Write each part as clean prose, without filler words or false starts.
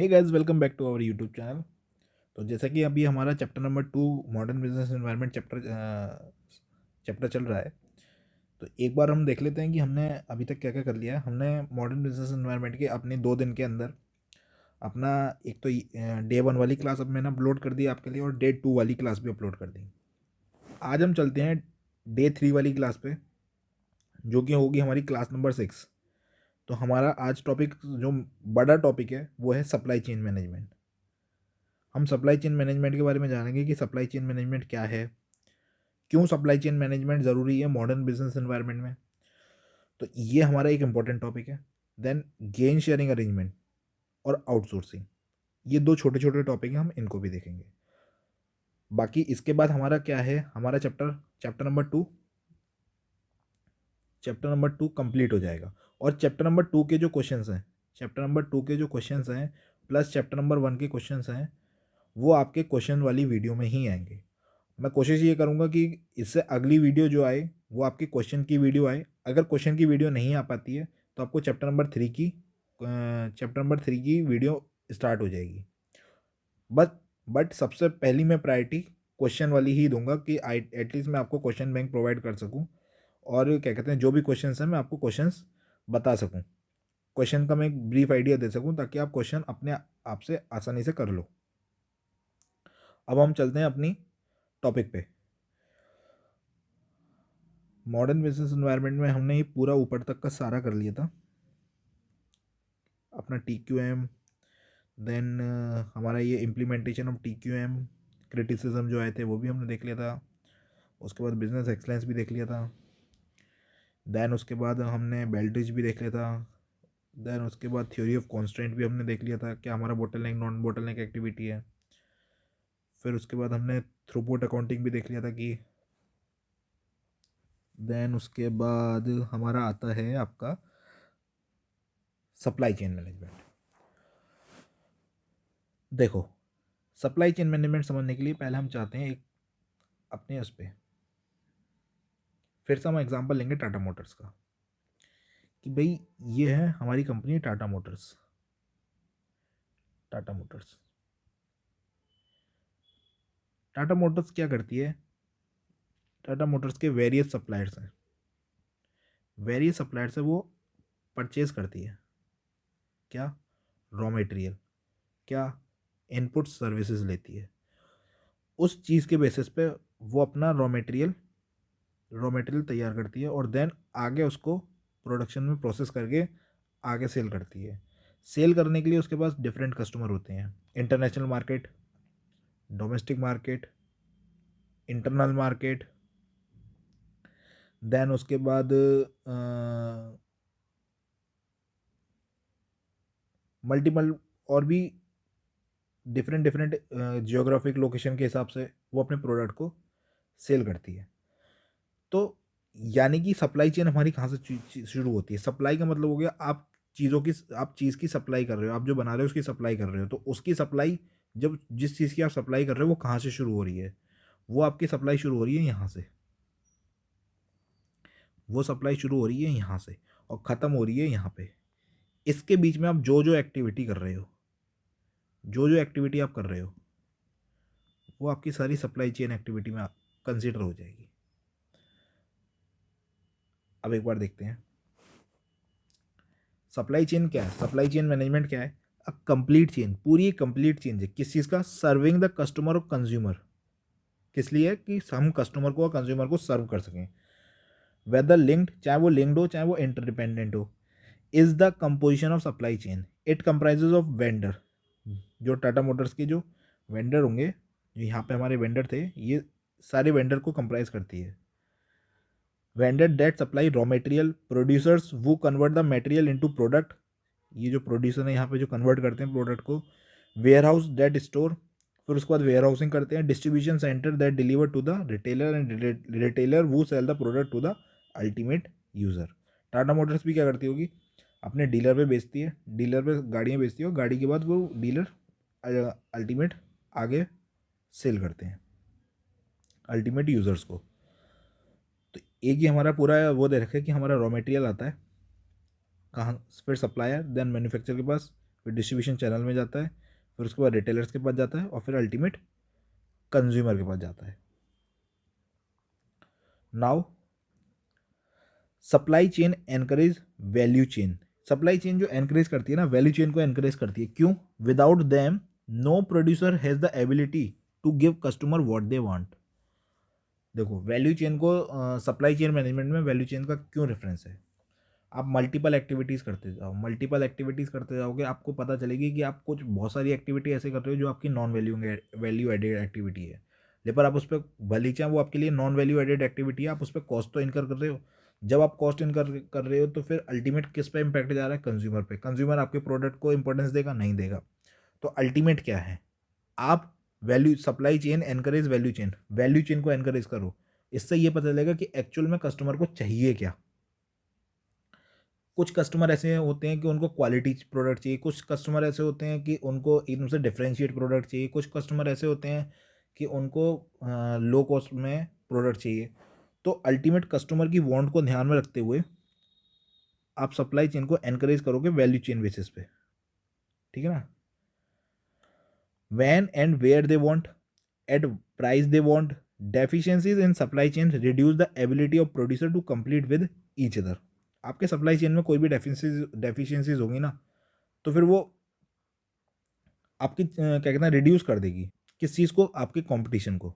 Hey guys, welcome back to our YouTube channel. तो जैसा कि अभी हमारा chapter number 2 modern business environment chapter चल रहा है। तो एक बार हम देख लेते हैं कि हमने अभी तक क्या क्या कर लिया है। हमने मॉडर्न बिजनेस एनवायरनमेंट के अपने 2 दिन के अंदर अपना एक तो डे 1 वाली क्लास अब मैंने अपलोड कर दी आपके लिए, और डे 2 वाली क्लास भी अपलोड कर दी। आज हम चलते हैं डे 3 वाली क्लास पे, जो कि होगी हमारी क्लास नंबर 6। तो हमारा आज टॉपिक, जो बड़ा टॉपिक है, वो है सप्लाई चेन मैनेजमेंट। हम सप्लाई चेन मैनेजमेंट के बारे में जानेंगे कि सप्लाई चेन मैनेजमेंट क्या है, क्यों सप्लाई चेन मैनेजमेंट ज़रूरी है मॉडर्न बिजनेस एनवायरनमेंट में। तो ये हमारा एक इंपॉर्टेंट टॉपिक है। देन गेन शेयरिंग अरेंजमेंट और आउटसोर्सिंग, ये 2 छोटे छोटे टॉपिक हैं, हम इनको भी देखेंगे। बाकी इसके बाद हमारा क्या है, हमारा chapter chapter number two complete हो जाएगा। और चैप्टर नंबर 2 के जो क्वेश्चंस हैं, प्लस चैप्टर नंबर 1 के क्वेश्चंस हैं, वो आपके क्वेश्चन वाली वीडियो में ही आएंगे। मैं कोशिश ये करूँगा कि इससे अगली वीडियो जो आए वो आपकी क्वेश्चन की वीडियो आए। अगर क्वेश्चन की वीडियो नहीं आ पाती है तो आपको चैप्टर नंबर 3 की वीडियो स्टार्ट हो जाएगी। बट सबसे पहली मैं प्रायोरिटी क्वेश्चन वाली ही दूंगा कि एटलीस्ट मैं आपको क्वेश्चन बैंक प्रोवाइड कर सकूं, और क्या कहते हैं, जो भी क्वेश्चंस हैं मैं आपको क्वेश्चंस बता सकूं, क्वेश्चन का मैं एक ब्रीफ आइडिया दे सकूं, ताकि आप क्वेश्चन अपने आप से आसानी से कर लो। अब हम चलते हैं अपनी टॉपिक पे। मॉडर्न बिजनेस एनवायरनमेंट में हमने ये पूरा ऊपर तक का सारा कर लिया था, अपना TQM। देन हमारा ये इम्प्लीमेंटेशन ऑफ TQM, क्रिटिसिज्म जो आए थे वो भी हमने देख लिया था। उसके बाद बिजनेस एक्सलेंस भी देख लिया था। देन उसके बाद हमने बेल्ट्रिज भी देख लिया था। देन उसके बाद थ्योरी ऑफ कॉन्स्टेंट भी हमने देख लिया था, क्या हमारा बोटलनेक नॉन बोटलनेक एक्टिविटी है। फिर उसके बाद हमने थ्रूपुट अकाउंटिंग भी देख लिया था कि। देन उसके बाद हमारा आता है आपका सप्लाई चेन मैनेजमेंट। देखो, सप्लाई चेन मैनेजमेंट समझने के लिए पहले हम चाहते हैं एक अपने उस पर फिर से हम एग्जांपल लेंगे टाटा मोटर्स का, कि भाई ये है हमारी company Tata Motors. Tata Motors Tata Motors क्या करती है? टाटा मोटर्स के वेरियस सप्लायर्स हैं, से वो परचेज करती है क्या? रॉ मटेरियल, क्या? इनपुट सर्विसेज लेती है। उस चीज़ के बेसिस पे वो अपना रॉ मटेरियल तैयार करती है, और देन आगे उसको प्रोडक्शन में प्रोसेस करके आगे सेल करती है। सेल करने के लिए उसके पास डिफरेंट कस्टमर होते हैं, international market, domestic market, internal market. Then उसके बाद मल्टीपल और भी डिफरेंट डिफरेंट जियोग्राफिक लोकेशन के हिसाब से वो अपने प्रोडक्ट को सेल करती है। तो यानी कि सप्लाई चेन हमारी कहाँ से शुरू होती है? सप्लाई का मतलब हो गया, आप चीज़ की सप्लाई कर रहे हो, आप जो बना रहे हो उसकी सप्लाई कर रहे हो। तो उसकी सप्लाई, जब जिस चीज़ की आप सप्लाई कर रहे हो वो कहाँ से शुरू हो रही है? वो आपकी सप्लाई शुरू हो रही है यहाँ से, वो सप्लाई शुरू हो रही है यहाँ से और ख़त्म हो रही है यहाँ पे। इसके बीच में आप जो जो एक्टिविटी कर रहे हो, वो आपकी सारी सप्लाई चेन एक्टिविटी में कंसिडर हो जाएगी। अब एक बार देखते हैं सप्लाई चेन क्या है। सप्लाई चेन मैनेजमेंट क्या है? अ कंप्लीट चेन, पूरी कंप्लीट चेन है किस चीज़ का? सर्विंग द कस्टमर और कंज्यूमर। किस लिए? कि हम कस्टमर को और कंज्यूमर को सर्व कर सकें। वेदर लिंक्ड, चाहे वो लिंक्ड हो चाहे वो इंटरडिपेंडेंट हो, is the composition of supply chain. It comprises of vendor. जो टाटा मोटर्स के जो वेंडर होंगे, जो यहाँ पे हमारे वेंडर थे, ये सारे वेंडर को कंप्राइज करती है। Vendor that supply raw material, producers वो convert the material into product, ये जो प्रोड्यूसर है यहाँ पे जो कन्वर्ट करते हैं प्रोडक्ट को। वेयर हाउस डेट स्टोर, फिर उसके बाद वेयर हाउसिंग करते हैं। Distribution centre that deliver to the retailer, and retailer वो sell the product to the ultimate user. Tata Motors भी क्या करती होगी? अपने डीलर पे बेचती है, डीलर पे गाड़ियाँ बेचती है, और गाड़ी के बाद वो डीलर अल्टीमेट आगे सेल करते हैं अल्टीमेट यूज़र्स को। तो एक ही हमारा पूरा वो दे रखा है कि हमारा रॉ मटेरियल आता है कहाँ? फिर सप्लायर, देन मैन्युफैक्चर के पास, फिर डिस्ट्रीब्यूशन चैनल में जाता है, फिर उसके बाद रिटेलर्स के पास जाता है और फिर अल्टीमेट कंज्यूमर के पास जाता है। Now supply chain encourage value chain. Supply chain जो एनकरेज करती है ना, वैल्यू चेन को एनकरेज करती है। क्यों? Without them no producer has the ability to give customer what they want. देखो, वैल्यू चेन को सप्लाई चेन मैनेजमेंट में वैल्यू चेन का क्यों रेफरेंस है? आप मल्टीपल एक्टिविटीज़ करते जाओ, मल्टीपल एक्टिविटीज़ करते जाओगे, आपको पता चलेगी कि आप कुछ बहुत सारी एक्टिविटी ऐसे कर रहे हो जो आपकी नॉन वैल्यू एडेड एक्टिविटी है, लेकिन आप उस पर भले चाहे वो आपके लिए नॉन वैल्यू एडेड एक्टिविटी है, आप उस पर कॉस्ट तो इनकर कर रहे हो। जब आप कॉस्ट इनकर कर रहे हो तो फिर अल्टीमेट किस पे इम्पैक्ट जा रहा है? कंज्यूमर पे। कंज्यूमर आपके प्रोडक्ट को इंपॉर्टेंस देगा? नहीं देगा। तो अल्टीमेट क्या है? आप value supply chain encourage value chain को एनकरेज करो। इससे ये पता चलेगा कि एक्चुअल में कस्टमर को चाहिए क्या। कुछ कस्टमर ऐसे होते हैं कि उनको क्वालिटी प्रोडक्ट चाहिए, कुछ कस्टमर ऐसे होते हैं कि उनको एकदम से डिफरेंशिएट प्रोडक्ट चाहिए, कुछ कस्टमर ऐसे होते हैं कि उनको लो कॉस्ट में प्रोडक्ट चाहिए। तो अल्टीमेट कस्टमर की वांट को ध्यान में रखते हुए आप सप्लाई चेन को एनकरेज करोगे वैल्यू चेन बेसिस पे, ठीक है ना। When and where they want, at price they want, deficiencies in supply chain reduce the ability of producer to complete with each other. आपके सप्लाई चेन में कोई भी डेफिशिएंसीज होंगी ना, तो फिर वो आपकी क्या कहते हैं रिड्यूस कर देगी। किस चीज़ को? आपके कंपटीशन को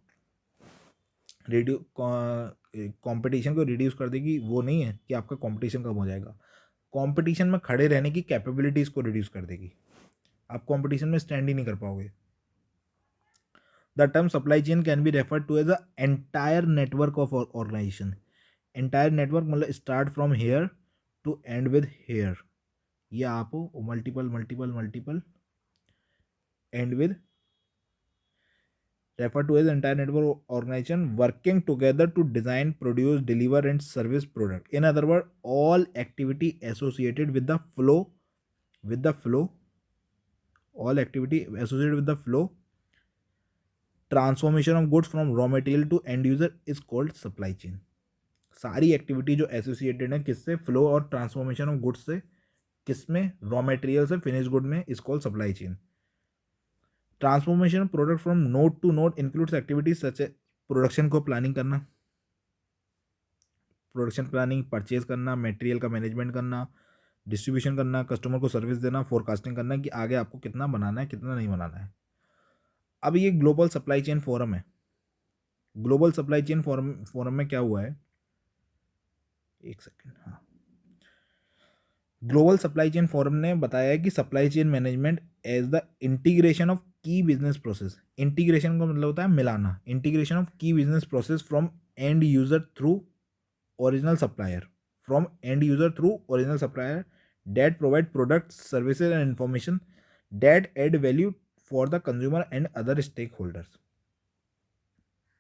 कंपटीशन को रिड्यूस कर देगी। वो नहीं है कि आपका कंपटीशन कम हो जाएगा, कंपटीशन में खड़े रहने की कैपेबिलिटीज़ को रिड्यूस कर देगी। आप कंपटीशन में स्टैंड ही नहीं कर पाओगे। The term supply chain can be refer to as a entire network of organisation. Entire network मतलब start from here to end with here, या आप multiple multiple multiple end with refer to as entire network organization working together to design, produce, deliver and service product. In other words, all activity associated with the flow, all activity associated with the flow, transformation of goods from raw material to end user is called supply chain. सारी activity जो associated है किससे? Flow और transformation of goods से, किसमें? Raw material से finish good में, is called supply chain. Transformation product from node to node includes activities such a production को प्लानिंग करना, प्रोडक्शन प्लानिंग, परचेज करना, मटेरियल का मैनेजमेंट करना, डिस्ट्रीब्यूशन करना, कस्टमर को सर्विस देना, फोरकास्टिंग करना कि आगे आपको कितना बनाना है कितना नहीं बनाना है। अब ये ग्लोबल सप्लाई चेन फोरम है। ग्लोबल सप्लाई चेन फोरम में क्या हुआ है? एक सेकेंड, हाँ। ग्लोबल सप्लाई चेन फोरम ने बताया है कि supply chain management as the integration of key business process. Integration का मतलब होता है मिलाना। Integration of key business process from end user through original supplier, from end user through original supplier that provide products, services and information that add value for the consumer and other stakeholders.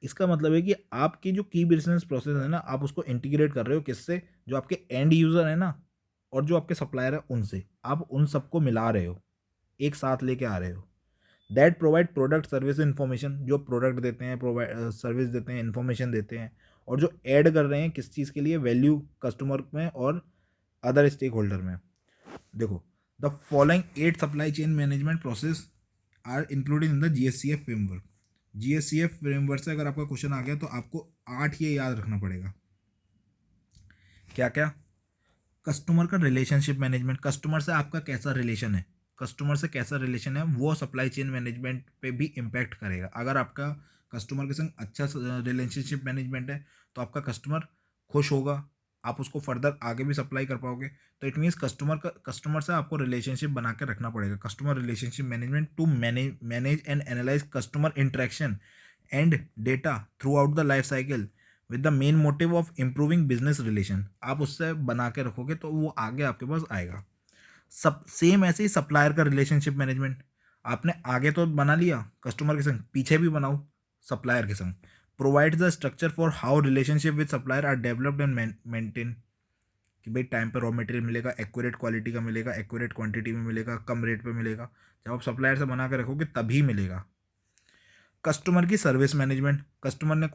इसका मतलब है कि आपकी जो की business process है ना, आप उसको इंटीग्रेट कर रहे हो किससे? जो आपके एंड यूजर है ना और जो आपके सप्लायर है उनसे, आप उन सबको मिला रहे हो, एक साथ लेके आ रहे हो। That provide product service information, जो प्रोडक्ट देते हैं, प्रोवाइड सर्विस देते हैं, इन्फॉर्मेशन देते हैं, और जो ऐड कर रहे हैं किस चीज़ के लिए? वैल्यू कस्टमर में और अदर स्टेक होल्डर में। देखो, the following 8 supply chain management process are included in the GSCF framework. GSCF framework से अगर आपका क्वेश्चन आ गया तो आपको 8 ये याद रखना पड़ेगा। क्या क्या? कस्टमर का रिलेशनशिप मैनेजमेंट, कस्टमर से आपका कैसा रिलेशन है, कस्टमर से कैसा रिलेशन है वो सप्लाई चेन मैनेजमेंट पे भी इम्पैक्ट करेगा। अगर आपका कस्टमर के संग अच्छा रिलेशनशिप मैनेजमेंट है तो आपका कस्टमर खुश होगा, आप उसको फर्दर आगे भी सप्लाई कर पाओगे। तो इट मीन्स कस्टमर से आपको रिलेशनशिप बना के रखना पड़ेगा। Customer relationship management to manage and analyse customer interaction and data throughout the life cycle with the main motive of improving business relation. आप उससे बना के रखोगे तो वो आगे आपके पास आएगा। सब सेम ऐसे ही सप्लायर का रिलेशनशिप मैनेजमेंट, आपने आगे तो बना लिया कस्टमर के संग, पीछे भी बनाओ सप्लायर के संग। Provide the structure for how relationship with supplier are developed and maintain, कि भाई टाइम पर रॉ मटेरियल मिलेगा, एक्यूरेट क्वालिटी का मिलेगा, एक्यूरेट क्वांटिटी में मिलेगा, कम रेट पे मिलेगा। जब आप सप्लायर से बना के रखोगे तभी मिलेगा। कस्टमर की सर्विस मैनेजमेंट, कस्टमर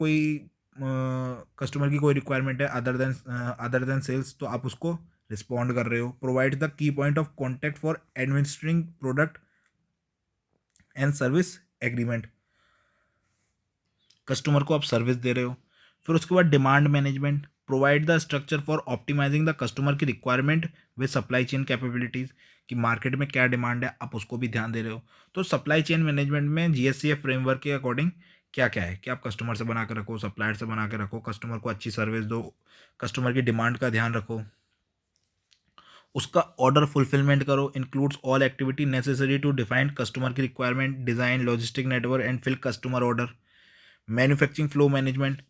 की कोई रिक्वायरमेंट है अदर देन सेल्स, तो आप उसको रिस्पॉन्ड कर रहे हो। Provide the key point of contact for administering product and service agreement, customer को आप सर्विस दे रहे हो। फिर उसके बाद demand management, provide the structure for optimising the customer की requirement with supply chain capabilities, कि मार्केट में क्या डिमांड है आप उसको भी ध्यान दे रहे हो। तो सप्लाई चेन मैनेजमेंट में जीएससीएफ फ्रेमवर्क के अकॉर्डिंग क्या क्या है कि आप कस्टमर से बना के रखो, सप्लायर से बना के रखो, कस्टमर को अच्छी सर्विस दो, कस्टमर की डिमांड का ध्यान रखो, उसका ऑर्डर फुलफिलमेंट करो, includes all activity necessary to define customer की requirement, design logistic network and fill customer order. Manufacturing flow management,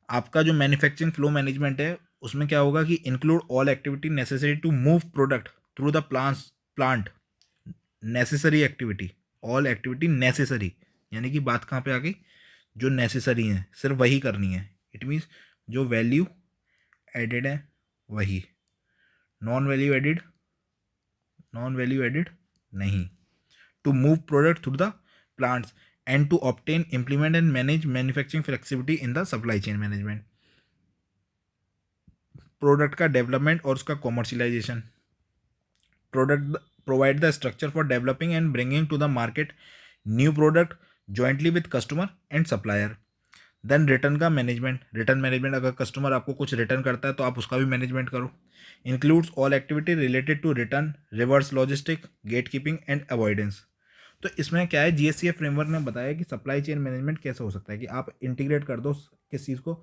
आपका जो मैन्युफैक्चरिंग फ्लो मैनेजमेंट है उसमें क्या होगा कि include all activity necessary to move product through the plant, necessary activity, all activity necessary, यानी कि बात कहाँ पे आ गई, जो नेसेसरी है सिर्फ वही करनी है। इट मीन्स जो वैल्यू एडेड है वही, नॉन वैल्यू एडिड नहीं। To move product through the plants and to obtain implement and manage manufacturing flexibility in the supply chain management. Product का डेवलपमेंट और उसका commercialisation, product provide the structure for developing and bringing to the market new product jointly with customer and supplier. Then return का management, return management, अगर customer आपको कुछ return करता है तो आप उसका भी मैनेजमेंट करो। Includes all activity related to return, reverse logistic, gatekeeping and avoidance. तो इसमें क्या है, जीएससीएफ फ्रेमवर्क ने बताया कि सप्लाई चेन मैनेजमेंट कैसे हो सकता है कि आप इंटीग्रेट कर दो किस चीज़ को,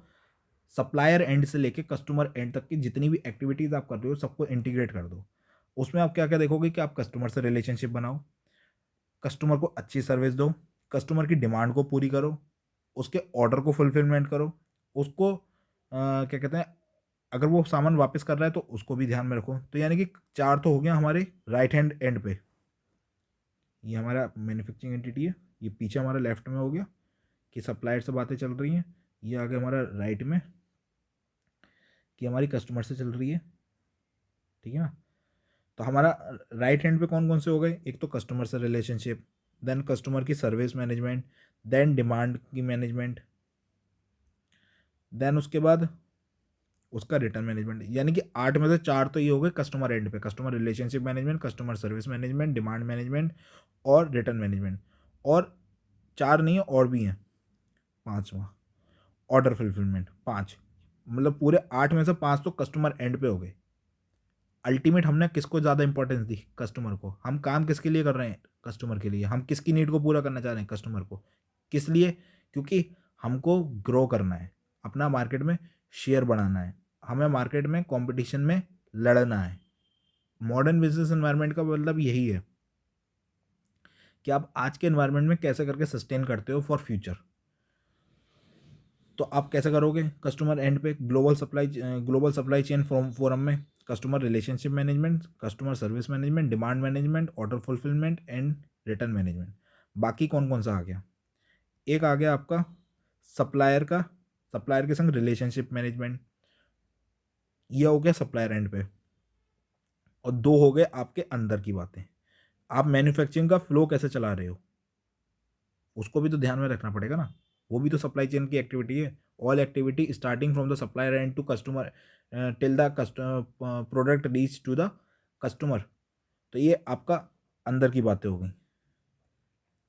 सप्लायर एंड से लेके कस्टमर एंड तक की जितनी भी एक्टिविटीज़ आप कर रहे हो सबको इंटीग्रेट कर दो। उसमें आप क्या क्या देखोगे कि आप कस्टमर से रिलेशनशिप बनाओ, कस्टमर को अच्छी सर्विस दो, कस्टमर की डिमांड को पूरी करो, उसके ऑर्डर को फुलफिलमेंट करो, उसको क्या कहते हैं, अगर वो सामान वापस कर रहा है तो उसको भी ध्यान में रखो। तो यानी कि चार तो हो गया हमारे राइट हैंड एंड पे, ये हमारा मैन्युफैक्चरिंग एंटिटी है, ये पीछे हमारा लेफ्ट में हो गया कि सप्लायर से बातें चल रही हैं, ये आगे हमारा राइट में कि हमारी कस्टमर से चल रही है, ठीक है ना। तो हमारा राइट हैंड पे कौन कौन से हो गए, एक तो कस्टमर से रिलेशनशिप, देन कस्टमर की सर्विस मैनेजमेंट, देन डिमांड की मैनेजमेंट, देन उसके बाद उसका रिटर्न मैनेजमेंट, यानी कि 8 में से 4 तो ये हो गए कस्टमर एंड पे, customer relationship management, customer service management, demand management और रिटर्न मैनेजमेंट। और 4 नहीं है और भी हैं, 5वां ऑर्डर फुलफिलमेंट, 5, मतलब पूरे 8 में से 5 तो कस्टमर एंड पे हो गए। अल्टीमेट हमने किसको ज़्यादा इंपॉर्टेंस दी, कस्टमर को। हम काम किसके लिए कर रहे हैं, कस्टमर के लिए। हम किसकी नीड को पूरा करना चाह रहे हैं, कस्टमर को। किस लिए, क्योंकि हमको ग्रो करना है, अपना मार्केट में शेयर बढ़ाना है, हमें मार्केट में कंपटीशन में लड़ना है। मॉडर्न बिजनेस एनवायरनमेंट का मतलब यही है कि आप आज के एनवायरनमेंट में कैसे करके सस्टेन करते हो फॉर फ्यूचर। तो आप कैसे करोगे, कस्टमर एंड पे ग्लोबल सप्लाई चेन फोरम में customer relationship management, customer service management, demand management, order fulfilment and return management. बाकी कौन कौन सा आ गया, एक आ गया आपका सप्लायर का, सप्लायर के संग रिलेशनशिप मैनेजमेंट, ये हो गया सप्लायर एंड पे। और 2 हो गए आपके अंदर की बातें, आप मैन्युफैक्चरिंग का फ्लो कैसे चला रहे हो उसको भी तो ध्यान में रखना पड़ेगा ना, वो भी तो सप्लाई चेन की एक्टिविटी है। All activity starting from the supplier end to customer till the product reach to the customer. तो ये आपका अंदर की बातें हो गई।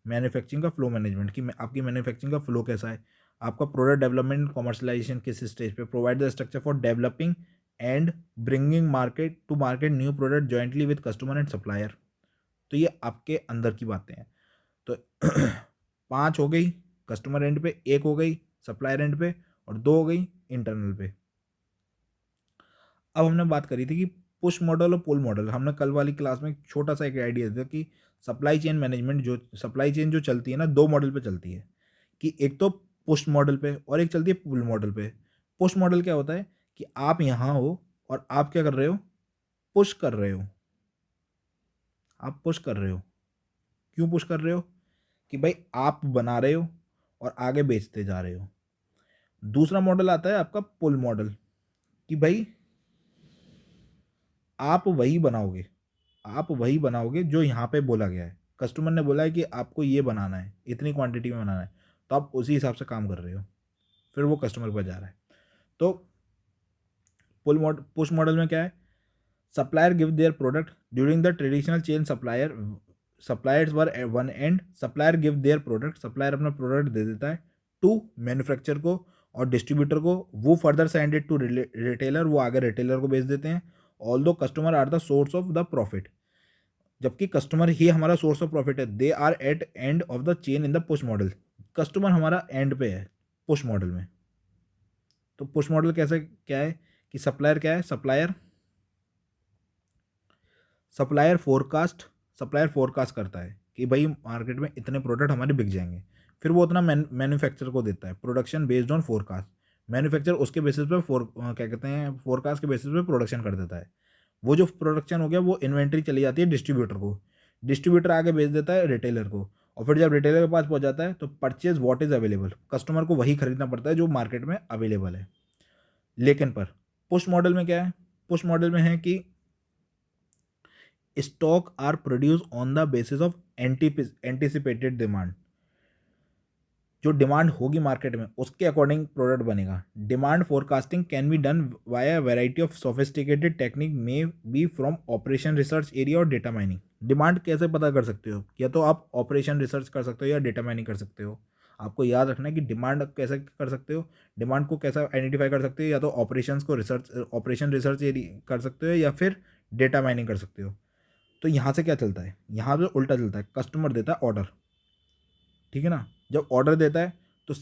मैन्युफैक्चरिंग का फ्लो मैनेजमेंट की आपकी मैन्युफैक्चरिंग का फ्लो कैसा है, आपका प्रोडक्ट डेवलपमेंट कमर्शलाइजेशन किस स्टेज पे, provide the structure for developing and bringing market new product jointly with customer and supplier. तो ये आपके अंदर की बातें हैं। तो 5 हो गई कस्टमर एंड पे, 1 हो गई सप्लायर एंड पे और 2 हो गई इंटरनल पे। अब हमने बात करी थी कि पुश मॉडल और पुल मॉडल, हमने कल वाली क्लास में छोटा सा एक आइडिया दिया कि सप्लाई चेन मैनेजमेंट, जो सप्लाई चेन जो चलती है ना, 2 मॉडल पे चलती है, कि एक तो पुश मॉडल पे और एक चलती है पुल मॉडल पे। पुश मॉडल क्या होता है कि आप यहाँ हो और आप क्या कर रहे हो, पुश कर रहे हो, आप पुश कर रहे हो। क्यों पुश कर रहे हो, कि भाई आप बना रहे हो और आगे बेचते जा रहे हो। दूसरा मॉडल आता है आपका पुल मॉडल, कि भाई आप वही बनाओगे जो यहाँ पे बोला गया है, कस्टमर ने बोला है कि आपको ये बनाना है, इतनी क्वांटिटी में बनाना है, तो आप उसी हिसाब से काम कर रहे हो, फिर वो कस्टमर पर जा रहा है। तो पुश मॉडल में क्या है, supplier give their product during the traditional chain suppliers were one end, supplier give their product, supplier अपना प्रोडक्ट दे देता है टू मैन्युफैक्चर को और डिस्ट्रीब्यूटर को, वो further send it to retailer, वो आगे रिटेलर को बेच देते हैं। ऑल दो customer are the source of the profit, जबकि कस्टमर ही हमारा सोर्स ऑफ प्रॉफिट है। They are at end of the chain in the push model, customer हमारा एंड पे है पुश मॉडल में। तो पुश मॉडल कैसे क्या है कि सप्लायर क्या है, सप्लायर फोरकास्ट करता है कि भाई मार्केट में इतने प्रोडक्ट हमारे बिक जाएंगे, फिर वो उतना मैन्युफैक्चर को देता है, production based on forecast. Manufacture उसके बेसिस पे क्या कहते हैं, फोरकास्ट के बेसिस पे प्रोडक्शन कर देता है। वो जो प्रोडक्शन हो गया वो इन्वेंट्री चली जाती है डिस्ट्रीब्यूटर को, डिस्ट्रीब्यूटर आगे बेच देता है रिटेलर को, और फिर जब रिटेलर के पास पहुंच जाता है तो purchase what is available, customer को वही खरीदना पड़ता है जो मार्केट में अवेलेबल है। लेकिन पर पुश मॉडल में क्या है, पुश मॉडल में है कि stock are produce on the basis of anticipated demand, जो डिमांड होगी मार्केट में उसके अकॉर्डिंग प्रोडक्ट बनेगा। Demand forecasting can be done via variety of sophisticated technique may be from operation research area और data mining. Demand कैसे पता कर सकते हो, या तो आप ऑपरेशन रिसर्च कर सकते हो या डेटा माइनिंग कर सकते हो। आपको याद रखना है कि डिमांड कैसे कर सकते हो, डिमांड को कैसे आइडेंटिफाई कर सकते हो, या तो ऑपरेशंस को ऑपरेशन रिसर्च कर सकते हो या फिर डेटा माइनिंग कर सकते हो। तो यहाँ से क्या चलता है, यहाँ पे उल्टा चलता है, कस्टमर देता है ऑर्डर, ठीक है ना। जब ऑर्डर देता है तो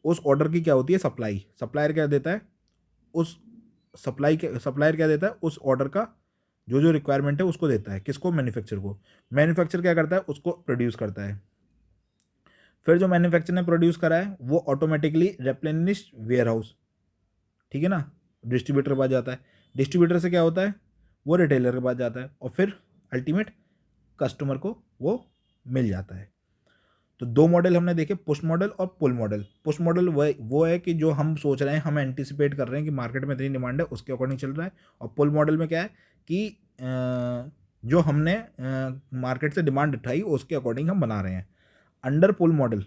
उस ऑर्डर की क्या होती है, सप्लाई, सप्लायर क्या देता है, उस सप्लायर क्या देता है, उस ऑर्डर का जो जो रिक्वायरमेंट है उसको देता है, किसको, मैन्युफैक्चर को। मैन्युफैक्चर क्या करता है, उसको प्रोड्यूस करता है। फिर जो मैन्युफैक्चर ने प्रोड्यूस करा है वो ऑटोमेटिकली रेप्लेनिश वेयर हाउस, ठीक है ना, डिस्ट्रीब्यूटर के पास जाता है। डिस्ट्रीब्यूटर से क्या होता है, वो रिटेलर के पास जाता है, और फिर अल्टीमेट कस्टमर को वो मिल जाता है। तो दो मॉडल हमने देखे, पुश मॉडल और पुल मॉडल। पुश मॉडल वो है कि जो हम सोच रहे हैं, हम एंटिसिपेट कर रहे हैं कि मार्केट में इतनी डिमांड है, उसके अकॉर्डिंग चल रहा है। और पुल मॉडल में क्या है कि जो हमने मार्केट से डिमांड उठाई उसके अकॉर्डिंग हम बना रहे हैं। Under pull model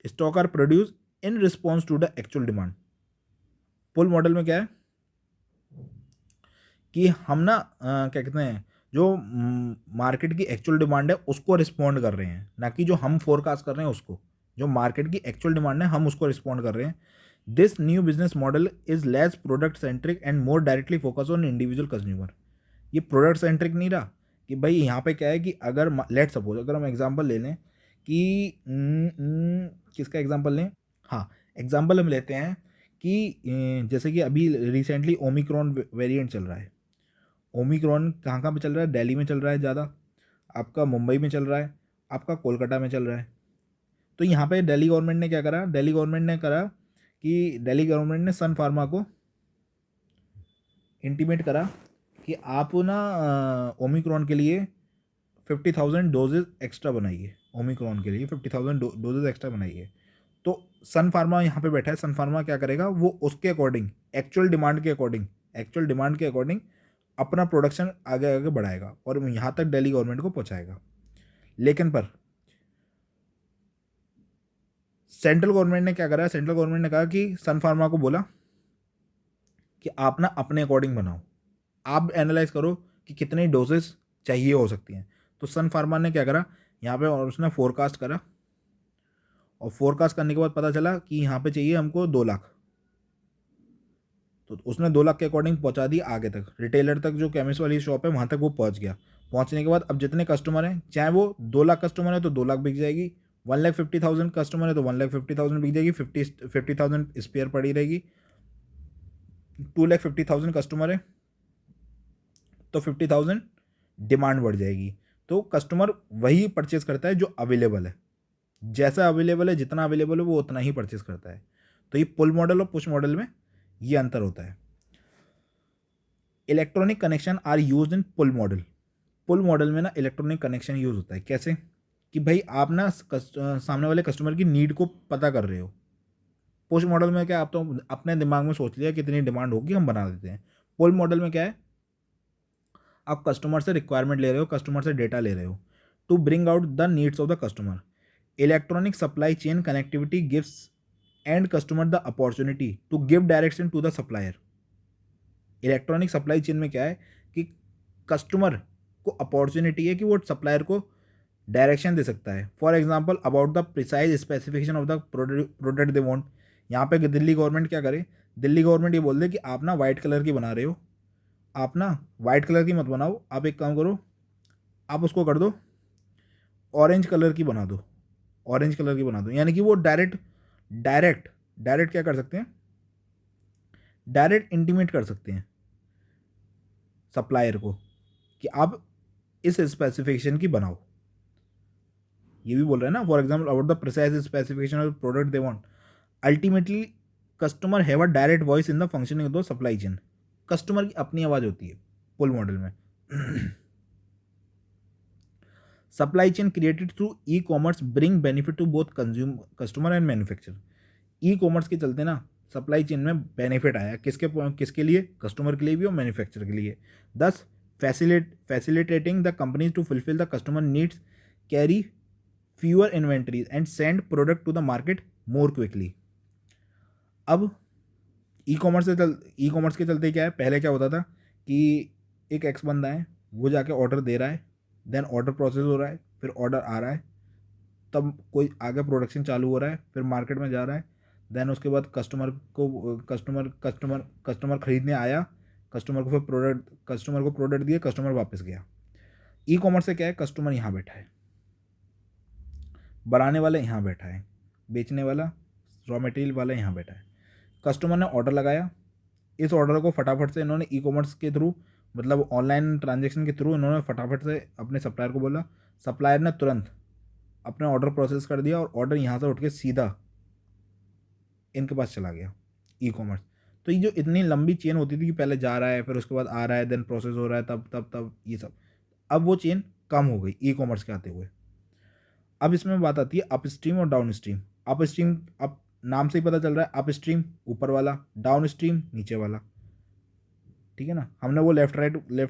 stock are produce in response to the actual demand. Pull model में क्या है कि हम ना क्या कहते हैं, जो मार्केट की एक्चुअल डिमांड है उसको रिस्पॉन्ड कर रहे हैं, ना कि जो हम फोरकास्ट कर रहे हैं उसको। जो मार्केट की एक्चुअल डिमांड है हम उसको रिस्पॉन्ड कर रहे हैं। This new business model is less product centric and more directly focus on individual consumer. ये प्रोडक्ट सेंट्रिक नहीं रहा कि भाई यहाँ पे क्या है कि अगर लेट सपोज अगर हम एग्जांपल ले लें कि किसका एग्जांपल लें, हाँ एग्जांपल हम लेते हैं कि जैसे कि अभी रिसेंटली ओमिक्रॉन वेरिएंट चल रहा है। ओमिक्रॉन कहाँ कहाँ पे चल रहा है, दिल्ली में चल रहा है ज़्यादा, आपका मुंबई में चल रहा है, आपका कोलकाता में चल रहा है। तो यहाँ पे दिल्ली गवर्नमेंट ने क्या करा, दिल्ली गवर्नमेंट ने करा कि दिल्ली गवर्नमेंट ने सन फार्मा को इंटीमेट करा कि आप ना ओमिक्रॉन के लिए 50,000 डोजेज एक्स्ट्रा बनाइए, ओमिक्रॉन के लिए 50,000 डोजेज एक्स्ट्रा बनाइए। तो सन फार्मा यहाँ पे बैठा है, सन फार्मा क्या करेगा, वो उसके अकॉर्डिंग एक्चुअल डिमांड के अकॉर्डिंग अपना प्रोडक्शन आगे आगे बढ़ाएगा और यहाँ तक दिल्ली गवर्नमेंट को पहुँचाएगा। लेकिन पर सेंट्रल गवर्नमेंट ने क्या करा, सेंट्रल गवर्नमेंट ने कहा कि सन फार्मा को बोला कि आप ना अपने अकॉर्डिंग बनाओ, आप एनालाइज करो कि कितनी डोजेस चाहिए हो सकती हैं। तो सन फार्मा ने क्या करा यहाँ पे, और उसने फोरकास्ट करा, और फोरकास्ट करने के बाद पता चला कि यहाँ पे चाहिए हमको 2 लाख। तो उसने 2 लाख के अकॉर्डिंग पहुँचा दी आगे तक, रिटेलर तक, जो केमिस्ट वाली शॉप है वहाँ तक वो पहुँच गया। पहुँचने के बाद अब जितने कस्टमर हैं, चाहे वो 2 लाख कस्टमर है तो 2 लाख बिक जाएगी, 1,50,000 कस्टमर है तो 1,50,000 बिक जाएगी, 50,000 स्पेयर पड़ी रहेगी। 2,50,000 कस्टमर है तो 50,000 डिमांड बढ़ जाएगी। तो कस्टमर वही परचेज करता है जो अवेलेबल है, जैसा अवेलेबल है, जितना अवेलेबल है वो उतना ही परचेज करता है। तो ये पुल मॉडल और पुश मॉडल में ये अंतर होता है। Electronic connection are use in pull model. Pull model में ना इलेक्ट्रॉनिक कनेक्शन यूज होता है। कैसे कि भाई आप ना सामने वाले कस्टमर की नीड को पता कर रहे हो। पुश मॉडल में क्या, आप तो अपने दिमाग में सोच लिया कितनी डिमांड होगी हम बना देते हैं। पुल मॉडल में क्या है, आप कस्टमर से रिक्वायरमेंट ले रहे हो, कस्टमर से डेटा ले रहे हो to bring out the needs of the customer. Electronic supply chain connectivity gives end customer the opportunity to give direction to the supplier. Electronic supply chain में क्या है कि कस्टमर को अपॉर्चुनिटी है कि वो सप्लायर को डायरेक्शन दे सकता है। For example about the precise specification of the product they want. यहाँ पे दिल्ली गवर्नमेंट क्या करे, दिल्ली गवर्नमेंट ये बोल दे कि आप ना वाइट कलर की बना रहे हो, आप ना वाइट कलर की मत बनाओ, आप एक काम करो, आप उसको कर दो ऑरेंज कलर की बना दो, ऑरेंज कलर की बना दो। यानी कि वो डायरेक्ट डायरेक्ट डायरेक्ट क्या कर सकते हैं, डायरेक्ट इंटीमेट कर सकते हैं सप्लायर को कि आप इस स्पेसिफिकेशन की बनाओ। ये भी बोल रहे हैं ना, for example about the precise specification of product they want. Ultimately customer have a direct voice in the functioning of the supply chain. Customer की अपनी आवाज़ होती है पुल मॉडल में। Supply chain created through e commerce bring benefit to both consume customer and manufacture. E commerce के चलते ना supply chain में बेनिफिट आया, किसके किसके लिए, कस्टमर के लिए भी और मैन्युफैक्चर के लिए। Thus facilitating the companies to fulfil the customer needs, carry fewer inventories and send product to the market more quickly. अब ई कॉमर्स के चलते क्या है, पहले क्या होता था कि एक एक्स बंदा है, वो जाके ऑर्डर दे रहा है, देन ऑर्डर प्रोसेस हो रहा है, फिर ऑर्डर आ रहा है, तब कोई आगे प्रोडक्शन चालू हो रहा है, फिर मार्केट में जा रहा है, देन उसके बाद कस्टमर खरीदने आया, कस्टमर को प्रोडक्ट दिए, कस्टमर वापस गया। ई कॉमर्स से क्या है, कस्टमर यहाँ बैठा है, बनाने वाला यहाँ बैठा है, बेचने वाला रॉ मटेरियल वाला यहाँ बैठा है। कस्टमर ने ऑर्डर लगाया, इस ऑर्डर को फटाफट से इन्होंने ई कॉमर्स के थ्रू, मतलब ऑनलाइन ट्रांजेक्शन के थ्रू इन्होंने फटाफट से अपने सप्लायर को बोला, सप्लायर ने तुरंत अपने ऑर्डर प्रोसेस कर दिया और ऑर्डर यहाँ से उठ के सीधा इनके पास चला गया, ई कॉमर्स। तो ये जो इतनी लंबी चेन होती थी कि पहले जा रहा है, फिर उसके बाद आ रहा है, देन प्रोसेस हो रहा है, तब ये सब, अब वो चेन कम हो गई ई कॉमर्स के आते हुए। अब इसमें बात आती है अप स्ट्रीम और डाउन स्ट्रीम। अप स्ट्रीम, अब नाम से ही पता चल रहा है, अप स्ट्रीम ऊपर वाला, डाउन स्ट्रीम नीचे वाला, ठीक है ना। हमने वो लेफ्ट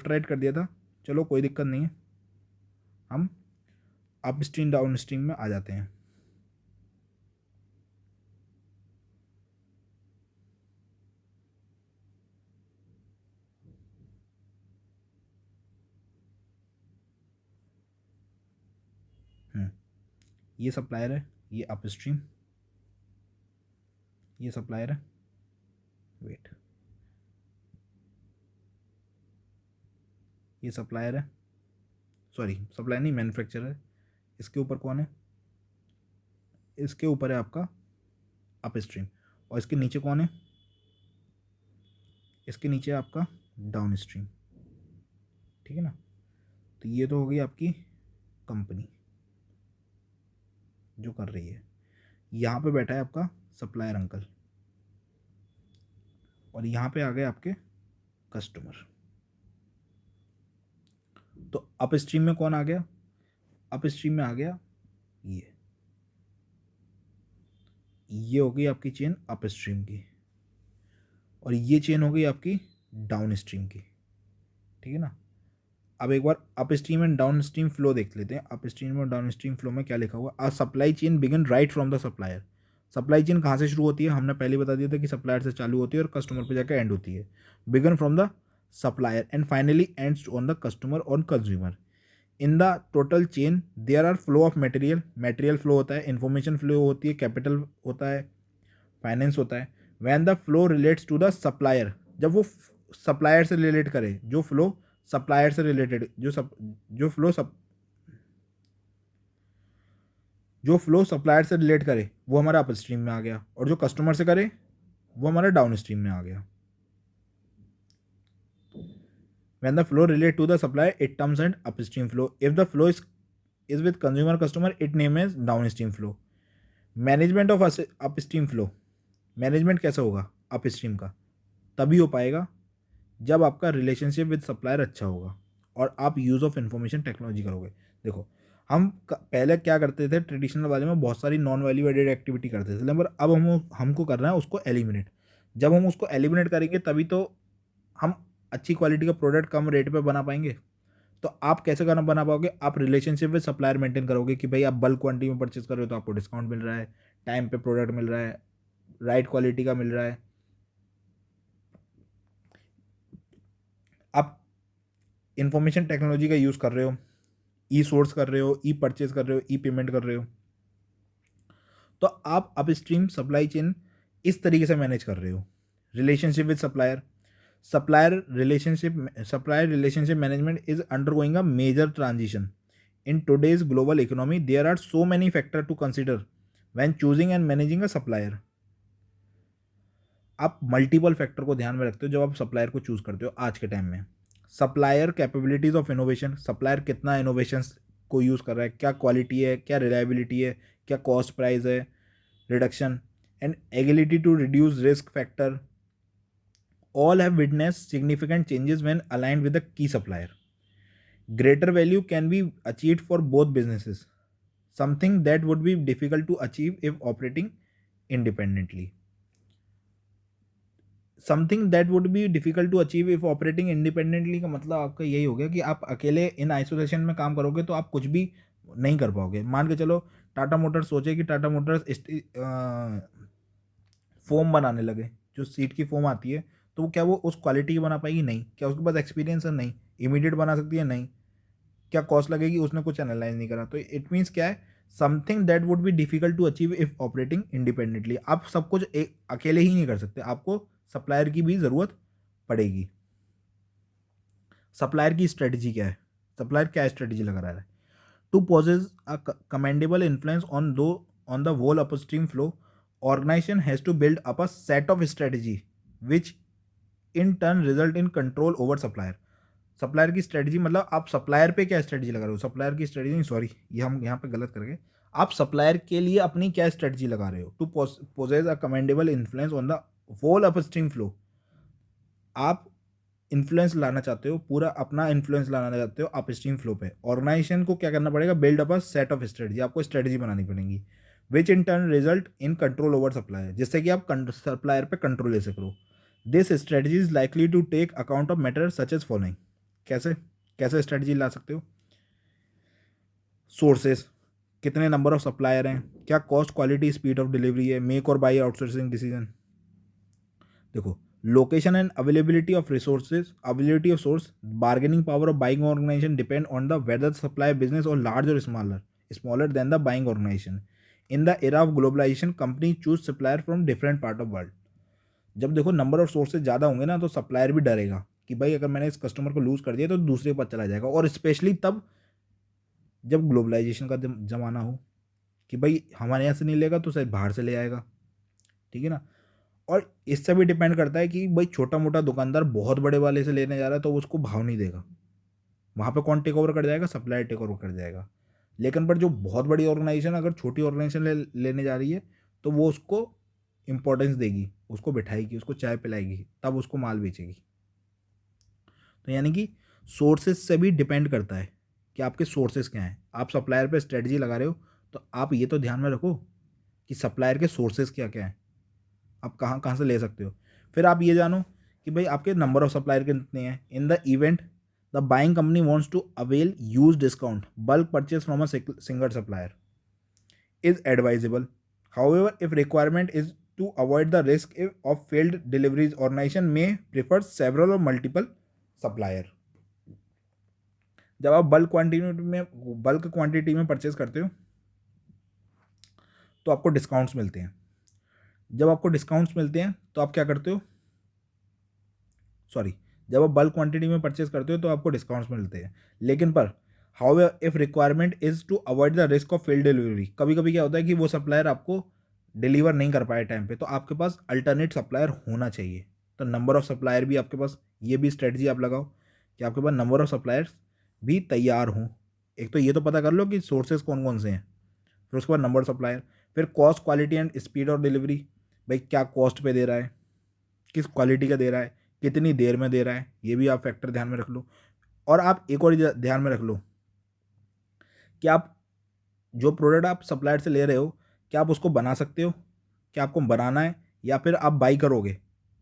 राइट कर दिया था, चलो कोई दिक्कत नहीं है, हम अप स्ट्रीम डाउन स्ट्रीम में आ जाते हैं। ये सप्लायर है, ये अप स्ट्रीम, ये सप्लायर है, वेट, ये सप्लायर है, सॉरी सप्लायर नहीं, मैन्युफैक्चरर है। इसके ऊपर कौन है, इसके ऊपर है आपका अप स्ट्रीम, और इसके नीचे कौन है, इसके नीचे है आपका डाउन स्ट्रीम, ठीक है ना। तो ये तो हो गई आपकी कंपनी जो कर रही है। यहाँ पे बैठा है आपका सप्लायर अंकल, और यहाँ पे आ गए आपके कस्टमर। तो अप स्ट्रीम में कौन आ गया, अप स्ट्रीम में आ गया ये हो गई आपकी चेन अप स्ट्रीम की, और ये चेन हो गई आपकी डाउन स्ट्रीम की, ठीक है ना। अब एक बार upstream and downstream flow देख लेते हैं। अप स्ट्रीम और डाउन स्ट्रीम फ्लो में क्या लिखा हुआ, a supply chain begin right from the supplier. Supply chain कहाँ से शुरू होती है, हमने पहले बता दिया था कि सप्लायर से चालू होती है और कस्टमर पे जाकर एंड होती है। Begin from the supplier and finally ends on the customer और consumer. In the total chain there are flow of material, material flow होता है, इन्फॉर्मेशन फ्लो होती है, कैपिटल होता है, फाइनेंस होता है। When the flow relates to the supplier, जब वो सप्लायर से रिलेट करे, जो फ्लो सप्लायर से रिलेटेड, जो फ्लो सप्लायर से रिलेट करे वो हमारा अप स्ट्रीम में आ गया, और जो कस्टमर से करे वो हमारा डाउन स्ट्रीम में आ गया। When the flow relate to the supplier, it terms and upstream flow. If the flow is with consumer customer, it name as downstream flow. Management of upstream flow, management कैसा होगा upstream का, तभी हो पाएगा जब आपका रिलेशनशिप विद सप्लायर अच्छा होगा और आप यूज़ ऑफ इंफॉर्मेशन टेक्नोलॉजी करोगे। देखो हम पहले क्या करते थे, ट्रेडिशनल वाले में बहुत सारी नॉन वैल्यू एडेड एक्टिविटी करते थे, पर अब हमको करना है उसको एलिमिनेट। जब हम उसको एलिमिनेट करेंगे तभी तो हम अच्छी क्वालिटी का प्रोडक्ट कम रेट पे बना पाएंगे। तो आप कैसे करना बना पाओगे, आप रिलेशनशिप विद सप्लायर मेंटेन करोगे कि भाई आप बल्क क्वांटिटी में परचेज कर रहे हो तो आपको डिस्काउंट मिल रहा है, टाइम पे प्रोडक्ट मिल रहा है, राइट क्वालिटी का मिल रहा है। आप इंफॉर्मेशन टेक्नोलॉजी का यूज़ कर रहे हो, ई सोर्स कर रहे हो, ई परचेज कर रहे हो, ई पेमेंट कर रहे हो, तो आप अपस्ट्रीम सप्लाई चेन इस तरीके से मैनेज कर रहे हो। Relationship with supplier, supplier relationship management is undergoing a major transition in today's global economy. There are so many factors to consider when choosing and managing a supplier. आप multiple factor को ध्यान में रखते हो जब आप सप्लायर को choose करते हो आज के टाइम में। Supplier capabilities of innovation, supplier कितना इनोवेशन को यूज़ कर रहा है, क्या क्वालिटी है, क्या रिलायबिलिटी है, क्या कॉस्ट प्राइस है, reduction and ability to reduce risk factor, all have witnessed significant changes when aligned with a key supplier. Greater value can be achieved for both businesses, something that would be difficult to achieve if operating independently. Something that would be difficult to achieve if operating independently का मतलब आपका यही हो गया कि आप अकेले in isolation में काम करोगे तो आप कुछ भी नहीं कर पाओगे। मान के चलो टाटा मोटर्स सोचे कि टाटा मोटर्स फोम बनाने लगे, जो सीट की फोम आती है, तो वो क्या वो उस क्वालिटी की बना पाएगी? नहीं। क्या उसके पास एक्सपीरियंस है? नहीं। इमीडिएट बना सकती है? नहीं। क्या कॉस्ट लगेगी? उसने कुछ एनालाइज नहीं करा। तो इट मीन्स क्या है, something that would be difficult to achieve if operating independently. आप सब कुछ एक अकेले ही नहीं कर सकते, आपको सप्लायर की भी ज़रूरत पड़ेगी। सप्लायर की स्ट्रेटजी क्या है? सप्लायर क्या स्ट्रेटजी लगा रहा है? To possess a commendable influence on the whole upstream flow, organization has to build up a set of strategy which in turn result in control over supplier. Supplier की strategy मतलब आप supplier पे क्या strategy लगा रहे हो? Supplier की strategy नहीं, सॉरी, ये हम यहाँ पे गलत कर गए। आप सप्लायर के लिए अपनी क्या स्ट्रेटजी लगा रहे हो? To possess a commendable influence on the whole upstream flow. आप इन्फ्लुएंस लाना चाहते हो, पूरा अपना इन्फ्लुएंस लाना चाहते हो अपस्ट्रीम फ्लो पे। ऑर्गेनाइजेशन को क्या करना पड़ेगा? Build up a set of strategy, आपको स्ट्रेटजी बनानी पड़ेगी which in turn result in control over supplier, जिससे कि आप सप्लायर पे कंट्रोल ले सको। This strategy is likely to take account of matter such as following. कैसे कैसे स्ट्रेटजी ला सकते हो? सोर्सेस, कितने नंबर ऑफ सप्लायर हैं, क्या cost, quality, speed of delivery है, मेक और बाई आउटसोर्सिंग डिसीजन। देखो, location and availability of resources, availability of source, bargaining power of buying organization depend on the whether supply business और large और smaller than the buying organization. In the era of globalization company choose supplier from different part of world. जब देखो number of sources ज़्यादा होंगे ना, तो supplier भी डरेगा कि भाई अगर मैंने इस कस्टमर को लूज़ कर दिया तो दूसरे के पास चला जाएगा। और स्पेशली तब जब ग्लोबलाइजेशन का ज़माना हो कि भाई हमारे यहाँ से नहीं लेगा तो शायद बाहर से ले आएगा, ठीक है ना। और इससे भी डिपेंड करता है कि भाई छोटा मोटा दुकानदार बहुत बड़े वाले से लेने जा रहा है तो उसको भाव नहीं देगा, वहाँ पे कौन टेक ओवर कर जाएगा? सप्लायर टेक ओवर कर जाएगा। लेकिन पर जो बहुत बड़ी ऑर्गेनाइजेशन अगर छोटी ऑर्गेनाइजेशन लेने जा रही है तो वो उसको इंपॉर्टेंस देगी, उसको बिठाएगी, उसको चाय पिलाएगी, तब उसको माल बेचेगी। तो यानी कि सोर्सेज से भी डिपेंड करता है कि आपके सोर्सेज क्या हैं। आप सप्लायर पे स्ट्रेटजी लगा रहे हो तो आप ये तो ध्यान में रखो कि सप्लायर के सोर्सेज क्या क्या हैं, आप कहाँ कहाँ से ले सकते हो। फिर आप ये जानो कि भाई आपके नंबर ऑफ सप्लायर कितने हैं। In the event the buying company wants to avail use discount, bulk purchase from a single supplier is advisable. However, if requirement is to avoid the risk of failed deliveries, organization may prefer several or multiple supplier. जब आप bulk quantity में purchase करते हो तो आपको discounts मिलते हैं। जब आपको डिस्काउंट्स मिलते हैं तो आप क्या करते हो? सॉरी, जब आप बल्क क्वांटिटी में परचेज करते हो तो आपको डिस्काउंट्स मिलते हैं। लेकिन पर however if requirement is to avoid the risk of fail delivery, कभी कभी क्या होता है कि वो सप्लायर आपको डिलीवर नहीं कर पाए टाइम पे, तो आपके पास अल्टरनेट सप्लायर होना चाहिए। तो नंबर ऑफ सप्लायर भी आपके पास, ये भी स्ट्रेटजी आप लगाओ कि आपके पास नंबर ऑफ सप्लायर्स भी तैयार हों। एक तो ये तो पता कर लो कि सोर्सेज कौन कौन से हैं, फिर उसके बाद नंबर ऑफ सप्लायर, फिर cost, quality and speed of delivery. भाई क्या कॉस्ट पे दे रहा है, किस क्वालिटी का दे रहा है, कितनी देर में दे रहा है, ये भी आप फैक्टर ध्यान में रख लो। और आप एक और ध्यान में रख लो कि आप जो प्रोडक्ट आप सप्लायर से ले रहे हो क्या आप उसको बना सकते हो, क्या आपको बनाना है, या फिर आप बाई करोगे,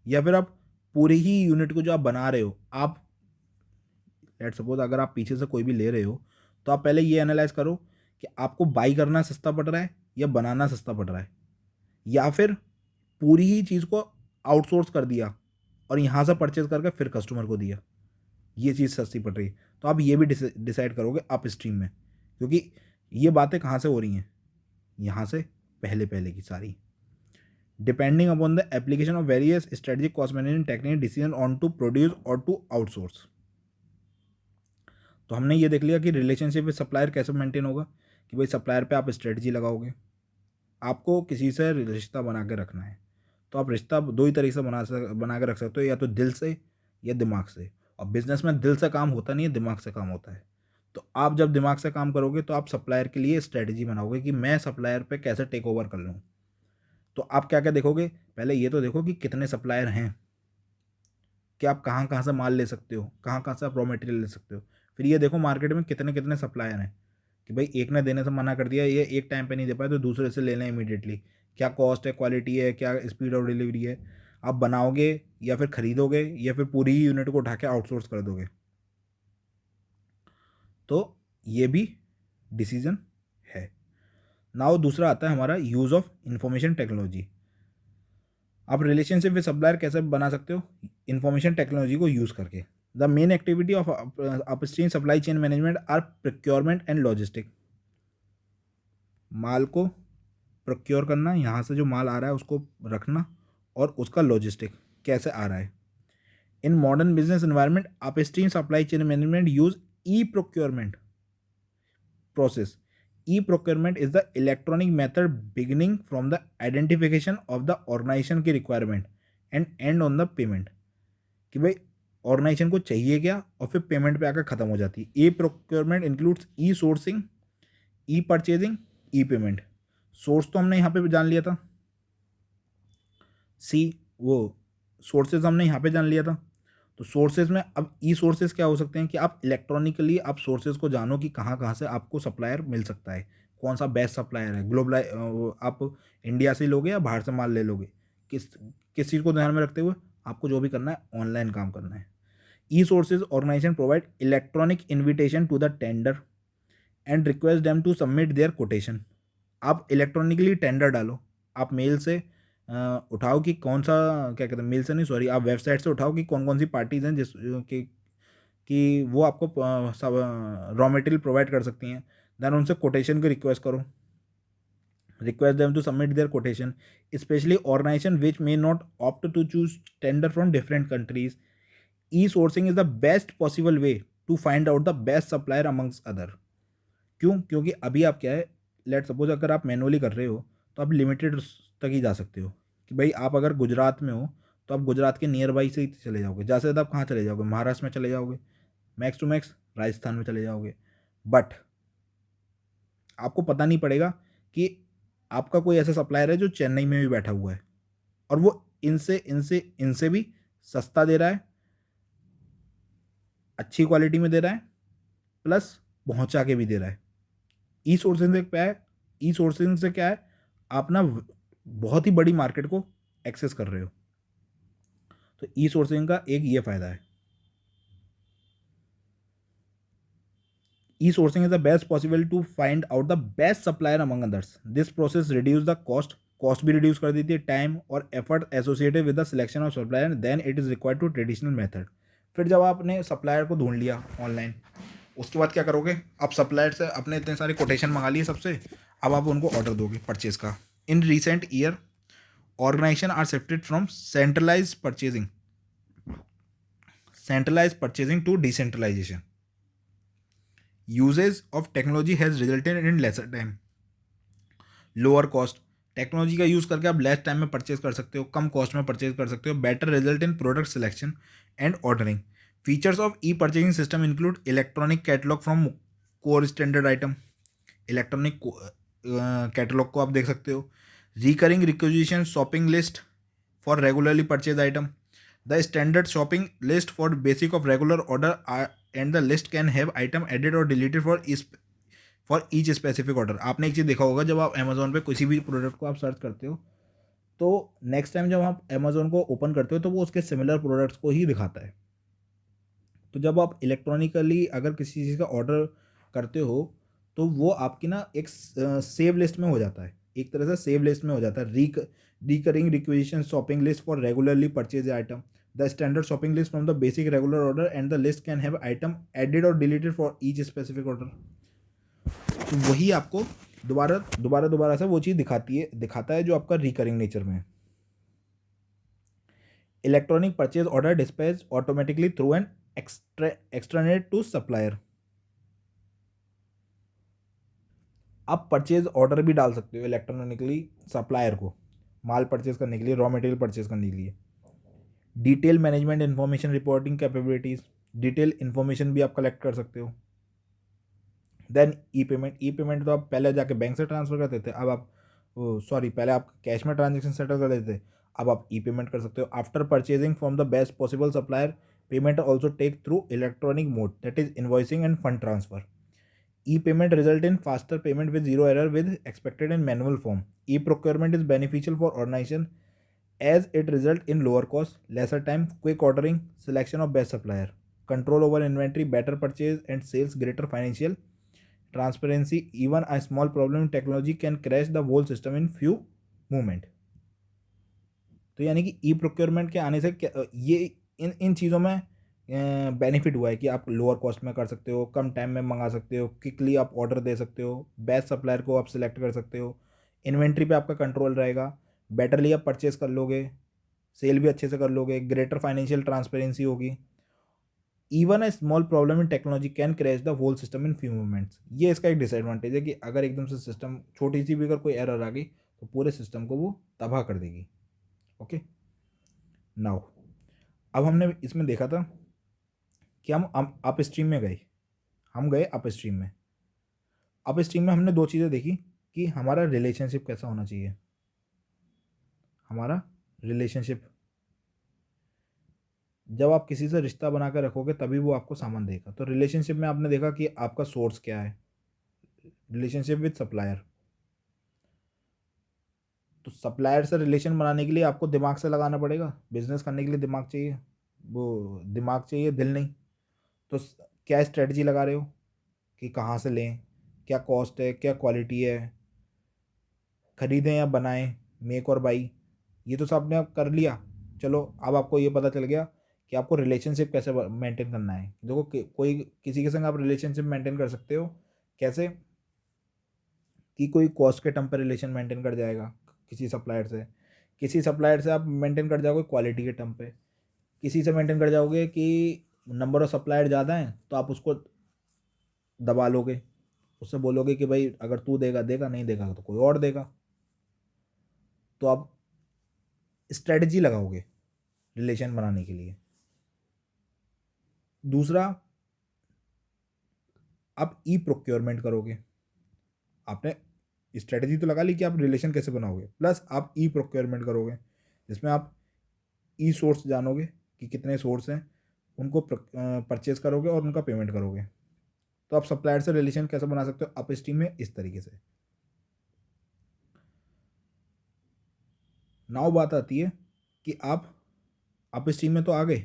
या फिर आप पूरी ही यूनिट को जो आप बना रहे हो, आप लेट सपोज अगर आप पीछे से कोई भी ले रहे हो तो आप पहले ये एनालाइज करो कि आपको बाई करना सस्ता पड़ रहा है या बनाना सस्ता पड़ रहा है, या फिर पूरी ही चीज़ को आउटसोर्स कर दिया और यहाँ से परचेज करके फिर कस्टमर को दिया। ये चीज़ सस्ती पड़ रही है, तो आप ये भी डिसाइड करोगे अप स्ट्रीम में, क्योंकि ये बातें कहाँ से हो रही हैं, यहाँ से पहले पहले की सारी। Depending upon the application of various strategic cost management technique decision on to produce और टू आउटसोर्स। तो हमने ये देख लिया कि रिलेशनशिप विद सप्लायर कैसे मेंटेन होगा, कि भाई सप्लायर पे आप स्ट्रेटजी लगाओगे, आपको किसी से रिश्ता बना के रखना है, तो आप रिश्ता दो ही तरीके से बना के रख सकते हो, या तो दिल से या दिमाग से। और बिजनेस में दिल से काम होता नहीं है, दिमाग से काम होता है। तो आप जब दिमाग से काम करोगे तो आप सप्लायर के लिए स्ट्रेटजी बनाओगे कि मैं सप्लायर पे कैसे टेक ओवर कर लूँ। तो आप क्या क्या देखोगे, पहले ये तो देखो कि कितने सप्लायर हैं, कि आप कहाँ कहाँ से माल ले सकते हो, कहाँ कहाँ से आप रॉ मटेरियल ले सकते हो। फिर ये देखो मार्केट में कितने कितने सप्लायर हैं, कि भाई एक ने देने से मना कर दिया, ये एक टाइम पे नहीं दे पाए तो दूसरे से ले लें इमीडिएटली। क्या कॉस्ट है, क्वालिटी है, क्या स्पीड ऑफ डिलीवरी है, आप बनाओगे या फिर खरीदोगे या फिर पूरी ही यूनिट को उठा के आउटसोर्स कर दोगे। तो ये भी डिसीजन है। नाउ दूसरा आता है हमारा यूज़ ऑफ इंफॉर्मेशन टेक्नोलॉजी। आप रिलेशनशिप विद सप्लायर कैसे बना सकते हो, इंफॉर्मेशन टेक्नोलॉजी को यूज़ करके। The main activity of upstream supply chain management are procurement and logistic. माल को प्रोक्योर करना, यहाँ से जो माल आ रहा है उसको रखना, और उसका लॉजिस्टिक कैसे आ रहा है। In modern business environment upstream supply chain management use e procurement process. E-procurement is the electronic method beginning from the identification of the organization की requirement and end on the payment, कि भाई organisation को चाहिए क्या और फिर payment पे आकर ख़त्म हो जाती है। ए प्रोक्योरमेंट इंक्लूड्स ई सोर्सिंग, ई परचेजिंग, ई पेमेंट। सोर्स तो हमने यहाँ पे जान लिया था, सी वो सोर्सेज हमने यहाँ पे जान लिया था। तो सोर्सेज में अब ई सोर्सेज क्या हो सकते हैं, कि आप इलेक्ट्रॉनिकली आप सोर्सेज को जानो कि कहाँ कहाँ से आपको सप्लायर मिल सकता है, कौन सा बेस्ट सप्लायर है। आप इंडिया से लोगे या बाहर से माल ले लोगे, किस किस चीज़ को ध्यान में रखते हुए आपको जो भी करना है ऑनलाइन काम करना है। E sources organisation provide electronic invitation to the tender and request them to submit their quotation. आप इलेक्ट्रॉनिकली टेंडर डालो, आप मेल से उठाओ कि कौन सा, क्या कहते हैं, मेल से नहीं सॉरी, आप वेबसाइट से उठाओ कि कौन कौन सी पार्टीज़ हैं जिस कि वो आपको रॉ मटेरियल प्रोवाइड कर सकती हैं। देन उनसे कोटेशन की रिक्वेस्ट करो, request them to submit their quotation, specially organization which may not opt to choose tender from different countries. E sourcing is the best possible way to find out the best supplier amongst other. क्यों, क्योंकि अभी आप क्या है, let suppose अगर आप manually कर रहे हो तो आप लिमिटेड तक ही जा सकते हो, कि भाई आप अगर गुजरात में हो तो आप गुजरात के नियर बाई से ही चले जाओगे, ज़्यादा से ज़्यादा आप कहाँ चले जाओगे, महाराष्ट्र में चले जाओगे, मैक्स टू मैक्स राजस्थान में चले जाओगे। बट आपको पता नहीं पड़ेगा कि आपका कोई ऐसा सप्लायर है जो चेन्नई में भी बैठा हुआ है और वो इनसे इनसे इनसे भी सस्ता दे रहा है, अच्छी क्वालिटी में दे रहा है, प्लस पहुंचा के भी दे रहा है। ई सोर्सिंग से क्या है, ई सोर्सिंग से क्या है, आप ना बहुत ही बड़ी मार्केट को एक्सेस कर रहे हो। तो ई सोर्सिंग का एक ये फ़ायदा है। E sourcing is the best possible to find out the best supplier among others. This process reduce the cost भी रिड्यूस कर देती है, टाइम और effort associated with the selection of supplier, then it is required to traditional method. फिर जब आपने supplier को ढूंढ लिया ऑनलाइन, उसके बाद क्या करोगे, आप सप्लायर से अपने इतने सारे कोटेशन मंगा लिए सबसे, अब आप उनको ऑर्डर दोगे परचेज का। In recent year organization are shifted from centralize purchasing to decentralization. Usages of technology has resulted in lesser time, lower cost. Technology का यूज़ करके आप लेस टाइम में परचेज कर सकते हो, कम कॉस्ट में परचेज कर सकते हो। Better result in product selection and ordering. Features of e purchasing system include electronic catalogue from core standard item, electronic catalogue को आप देख सकते हो। Recurring requisition shopping list for regularly purchase item, the standard shopping list for basic of regular order and the list can have item added और deleted for each specific order. आपने एक चीज़ देखा होगा, जब आप अमेजोन पे किसी भी प्रोडक्ट को आप सर्च करते हो तो नेक्स्ट टाइम जब आप अमेजोन को ओपन करते हो तो वो उसके सिमिलर प्रोडक्ट्स को ही दिखाता है। तो जब आप इलेक्ट्रॉनिकली अगर किसी चीज़ का ऑर्डर करते हो तो वो आपकी ना एक सेव लिस्ट में हो जाता है, एक तरह से सेव लिस्ट में हो जाता है। Recurring requisition shopping list for regularly purchase item, the standard shopping list from the basic regular order and the list can have item added और deleted for each specific order. तो वही आपको दोबारा से वो चीज़ दिखाता है जो आपका रिकरिंग नेचर में है। Electronic purchase order dispatch automatically through an extranet to supplier. आप परचेज ऑर्डर भी डाल सकते हो इलेक्ट्रॉनिकली सप्लायर को, माल परचेज करने के लिए, रॉ मटेरियल परचेज करने के लिए। Detail management information reporting capabilities, detail information भी आप कलेक्ट कर सकते हो। देन ई पेमेंट तो आप पहले जाके बैंक से ट्रांसफर करते थे, अब आप पहले आप कैश में ट्रांजेक्शन सेटल कर लेते थे, अब आप ई पेमेंट कर सकते हो। After purchasing from the best possible supplier, payment also take through electronic mode, that is invoicing and fund transfer. E-payment result in faster payment with zero error with expected in manual form. E-procurement is beneficial for organization as it result in lower cost, lesser time, quick ordering, selection of best supplier, control over inventory, better purchase and sales, greater financial transparency. Even a small problem in technology can crash the whole system in few movement. तो यानी कि e procurement के आने से ये इन चीज़ों में benefit हुआ है कि आप लोअर कॉस्ट में कर सकते हो, कम टाइम में मंगा सकते हो, क्विकली आप ऑर्डर दे सकते हो, बेस्ट सप्लायर को आप सिलेक्ट कर सकते हो, इन्वेंट्री पे आपका कंट्रोल रहेगा, बेटरली आप परचेज कर लोगे, सेल भी अच्छे से कर लोगे, ग्रेटर फाइनेंशियल ट्रांसपेरेंसी होगी। Even a small problem in technology can crash the whole system in few moments. ये इसका एक डिसएडवांटेज है कि अगर एकदम से सिस्टम छोटी सी भी अगर कोई एरर आ गई तो पूरे सिस्टम को वो तबाह कर देगी। ओके, नाउ अब हमने इसमें देखा था कि हम अप स्ट्रीम में गए, हम गए अप स्ट्रीम में। अप स्ट्रीम में हमने दो चीज़ें देखी कि हमारा रिलेशनशिप कैसा होना चाहिए। हमारा रिलेशनशिप, जब आप किसी से रिश्ता बना कर रखोगे तभी वो आपको सामान देगा। तो रिलेशनशिप में आपने देखा कि आपका सोर्स क्या है, रिलेशनशिप विद सप्लायर। तो सप्लायर से रिलेशन बनाने के लिए आपको दिमाग से लगाना पड़ेगा, बिजनेस करने के लिए दिमाग चाहिए, वो दिमाग चाहिए, दिल नहीं। तो क्या स्ट्रेटजी लगा रहे हो कि कहाँ से लें, क्या कॉस्ट है, क्या क्वालिटी है, खरीदें या बनाएं, मेक और बाई, ये तो सब आपने आप कर लिया। चलो अब आपको ये पता चल गया कि आपको रिलेशनशिप कैसे मेंटेन करना है। देखो कोई किसी के संग आप रिलेशनशिप मेंटेन कर सकते हो कैसे, कि कोई कॉस्ट के टर्म पर रिलेशन मेंटेन कर जाएगा किसी सप्लायर से, किसी सप्लायर से आप मेंटेन कर जाओगे क्वालिटी के टर्म पे, किसी से मेंटेन कर जाओगे कि नंबर ऑफ सप्लायर ज़्यादा हैं तो आप उसको दबा लोगे, उससे बोलोगे कि भाई अगर तू देगा देगा, नहीं देगा तो कोई और देगा। तो आप स्ट्रेटजी लगाओगे रिलेशन बनाने के लिए। दूसरा, आप ई प्रोक्योरमेंट करोगे। आपने स्ट्रेटजी तो लगा ली कि आप रिलेशन कैसे बनाओगे, प्लस आप ई प्रोक्योरमेंट करोगे जिसमें आप ई सोर्स जानोगे कि कितने सोर्स हैं, उनको परचेज करोगे और उनका पेमेंट करोगे। तो आप सप्लायर से रिलेशन कैसे बना सकते हो अप स्ट्रीम में, इस तरीके से। नाउ बात आती है कि आप अप स्ट्रीम में तो आ गए,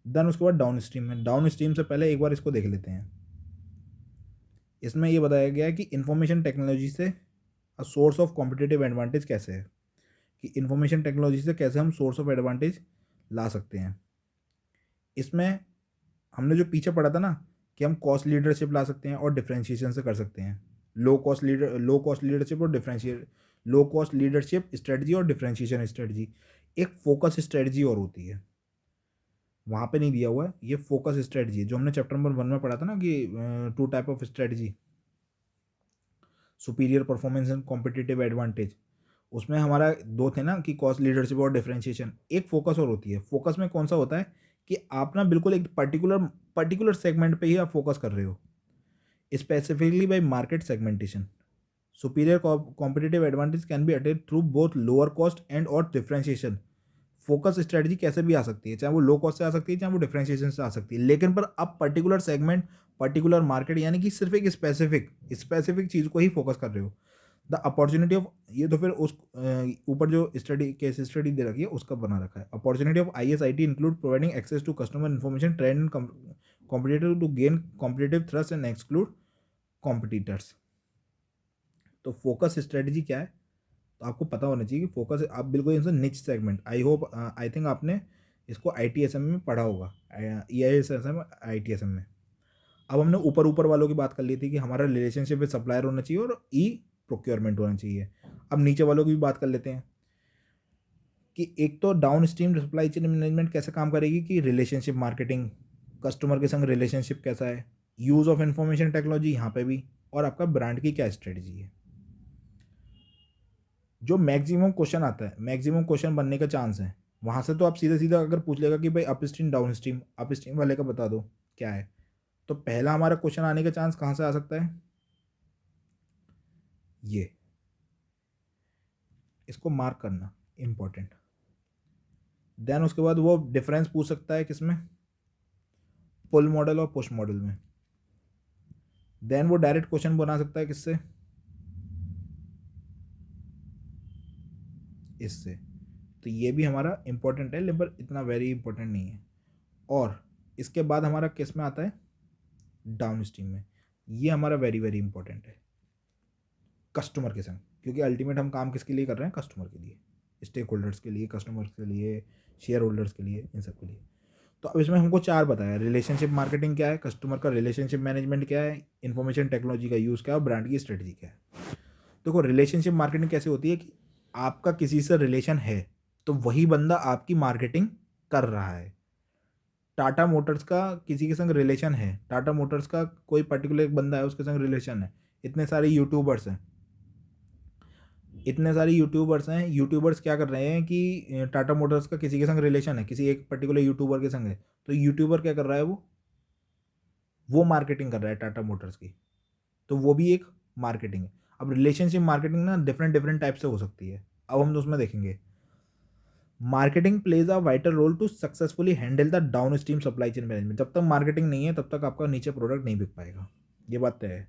देन उसके बाद डाउन स्ट्रीम में। डाउन स्ट्रीम से पहले एक बार इसको देख लेते हैं। इसमें ये बताया गया है कि इंफॉर्मेशन टेक्नोलॉजी से सोर्स ऑफ कॉम्पिटिटिव एडवांटेज कैसे है, कि इंफॉर्मेशन टेक्नोलॉजी से कैसे हम सोर्स ऑफ एडवांटेज ला सकते हैं। इसमें हमने जो पीछे पढ़ा था ना कि हम कॉस्ट लीडरशिप ला सकते हैं और डिफरेंशिएशन से कर सकते हैं। लो कॉस्ट लीडरशिप और differentiate, low cost leadership strategy और डिफरेंशिएशन स्ट्रेटजी। एक फोकस स्ट्रेटजी और होती है, वहाँ पे नहीं दिया हुआ है, ये फोकस स्ट्रेटजी है जो हमने चैप्टर नंबर 1 में पढ़ा था ना कि 2 type of strategy, superior performance and competitive advantage. उसमें हमारा दो थे ना कि कॉस्ट लीडरशिप और डिफरेंशिएशन। एक फोकस और होती है। फोकस में कौन सा होता है कि आप ना बिल्कुल एक पर्टिकुलर सेगमेंट पे ही आप फोकस कर रहे हो, specifically bye market segmentation. Superior competitive advantage can be attend through both lower cost and और डिफरेंशिएशन। फोकस स्ट्रेटजी कैसे भी आ सकती है, चाहे वो लो कॉस्ट से आ सकती है, चाहे वो डिफरेंशिएशन से आ सकती है, लेकिन पर आप पर्टिकुलर सेगमेंट, पर्टिकुलर मार्केट, यानी कि सिर्फ एक स्पेसिफिक चीज़ को ही फोकस कर रहे हो। द अपॉर्चुनिटी ऑफ, ये तो फिर उस ऊपर जो स्टडी केस स्टडी दे रखी है उसका बना रखा है। Opportunity of ISIT include providing access to customer information trend and competitive to gain competitive thrust and exclude competitors. तो फोकस स्ट्रेटजी क्या है, तो आपको पता होना चाहिए कि फोकस आप बिल्कुल इनसे निच segment, I hope I think आपने इसको ITSM में पढ़ा होगा, EISM ITSM में। अब हमने ऊपर ऊपर वालों की बात कर ली थी कि हमारा रिलेशनशिप विद सप्लायर होना चाहिए और प्रोक्योरमेंट होना चाहिए। अब नीचे वालों की भी बात कर लेते हैं कि एक तो down stream supply chain management कैसे काम करेगी कि रिलेशनशिप मार्केटिंग, कस्टमर के संग रिलेशनशिप कैसा है, यूज़ ऑफ इंफॉर्मेशन टेक्नोलॉजी यहाँ पे भी, और आपका ब्रांड की क्या स्ट्रेटजी है। जो मैक्सिमम क्वेश्चन आता है, मैक्सिमम क्वेश्चन बनने का चांस है वहाँ से, तो आप सीधा सीधा अगर पूछ लेगा कि भाई अप स्ट्रीम वाले का बता दो क्या है, तो पहला हमारा क्वेश्चन आने का चांस कहाँ से आ सकता है, ये इसको मार्क करना इम्पोर्टेंट। देन उसके बाद वो डिफरेंस पूछ सकता है किसमें, पुल मॉडल और पुश मॉडल में। देन वो डायरेक्ट क्वेश्चन बना सकता है किससे, इससे। तो ये भी हमारा इंपॉर्टेंट है, लेकिन इतना वेरी इंपॉर्टेंट नहीं है। और इसके बाद हमारा किस में आता है, डाउन स्ट्रीम में। ये हमारा वेरी वेरी इंपॉर्टेंट है, कस्टमर के संग, क्योंकि अल्टीमेट हम काम किसके लिए कर रहे हैं, कस्टमर के लिए, स्टेक होल्डर्स के लिए, कस्टमर्स के लिए, शेयर होल्डर्स के लिए, इन सब के लिए। तो अब इसमें हमको 4 बताया, रिलेशनशिप मार्केटिंग क्या है, कस्टमर का रिलेशनशिप मैनेजमेंट क्या है, इन्फॉर्मेशन टेक्नोलॉजी का यूज़ क्या है, और ब्रांड की स्ट्रेटजी क्या है। देखो रिलेशनशिप मार्केटिंग कैसे होती है कि आपका किसी से रिलेशन है तो वही बंदा आपकी मार्केटिंग कर रहा है। टाटा मोटर्स का किसी के संग रिलेशन है, टाटा मोटर्स का कोई पर्टिकुलर एक बंदा है उसके संग रिलेशन है, इतने सारे यूट्यूबर्स हैं, यूट्यूबर्स क्या कर रहे हैं कि टाटा मोटर्स का किसी के संग रिलेशन है, किसी एक पर्टिकुलर यूट्यूबर के संग है, तो यूट्यूबर क्या कर रहा है, वो मार्केटिंग कर रहा है टाटा मोटर्स की, तो वो भी एक मार्केटिंग है। अब रिलेशनशिप मार्केटिंग ना डिफरेंट डिफरेंट टाइप से हो सकती है, अब हम उसमें देखेंगे। Marketing plays a vital role to successfully handle the down stream supply chain management. जब तक मार्केटिंग नहीं है तब तक आपका नीचे प्रोडक्ट नहीं बिक पाएगा, ये बात तय है।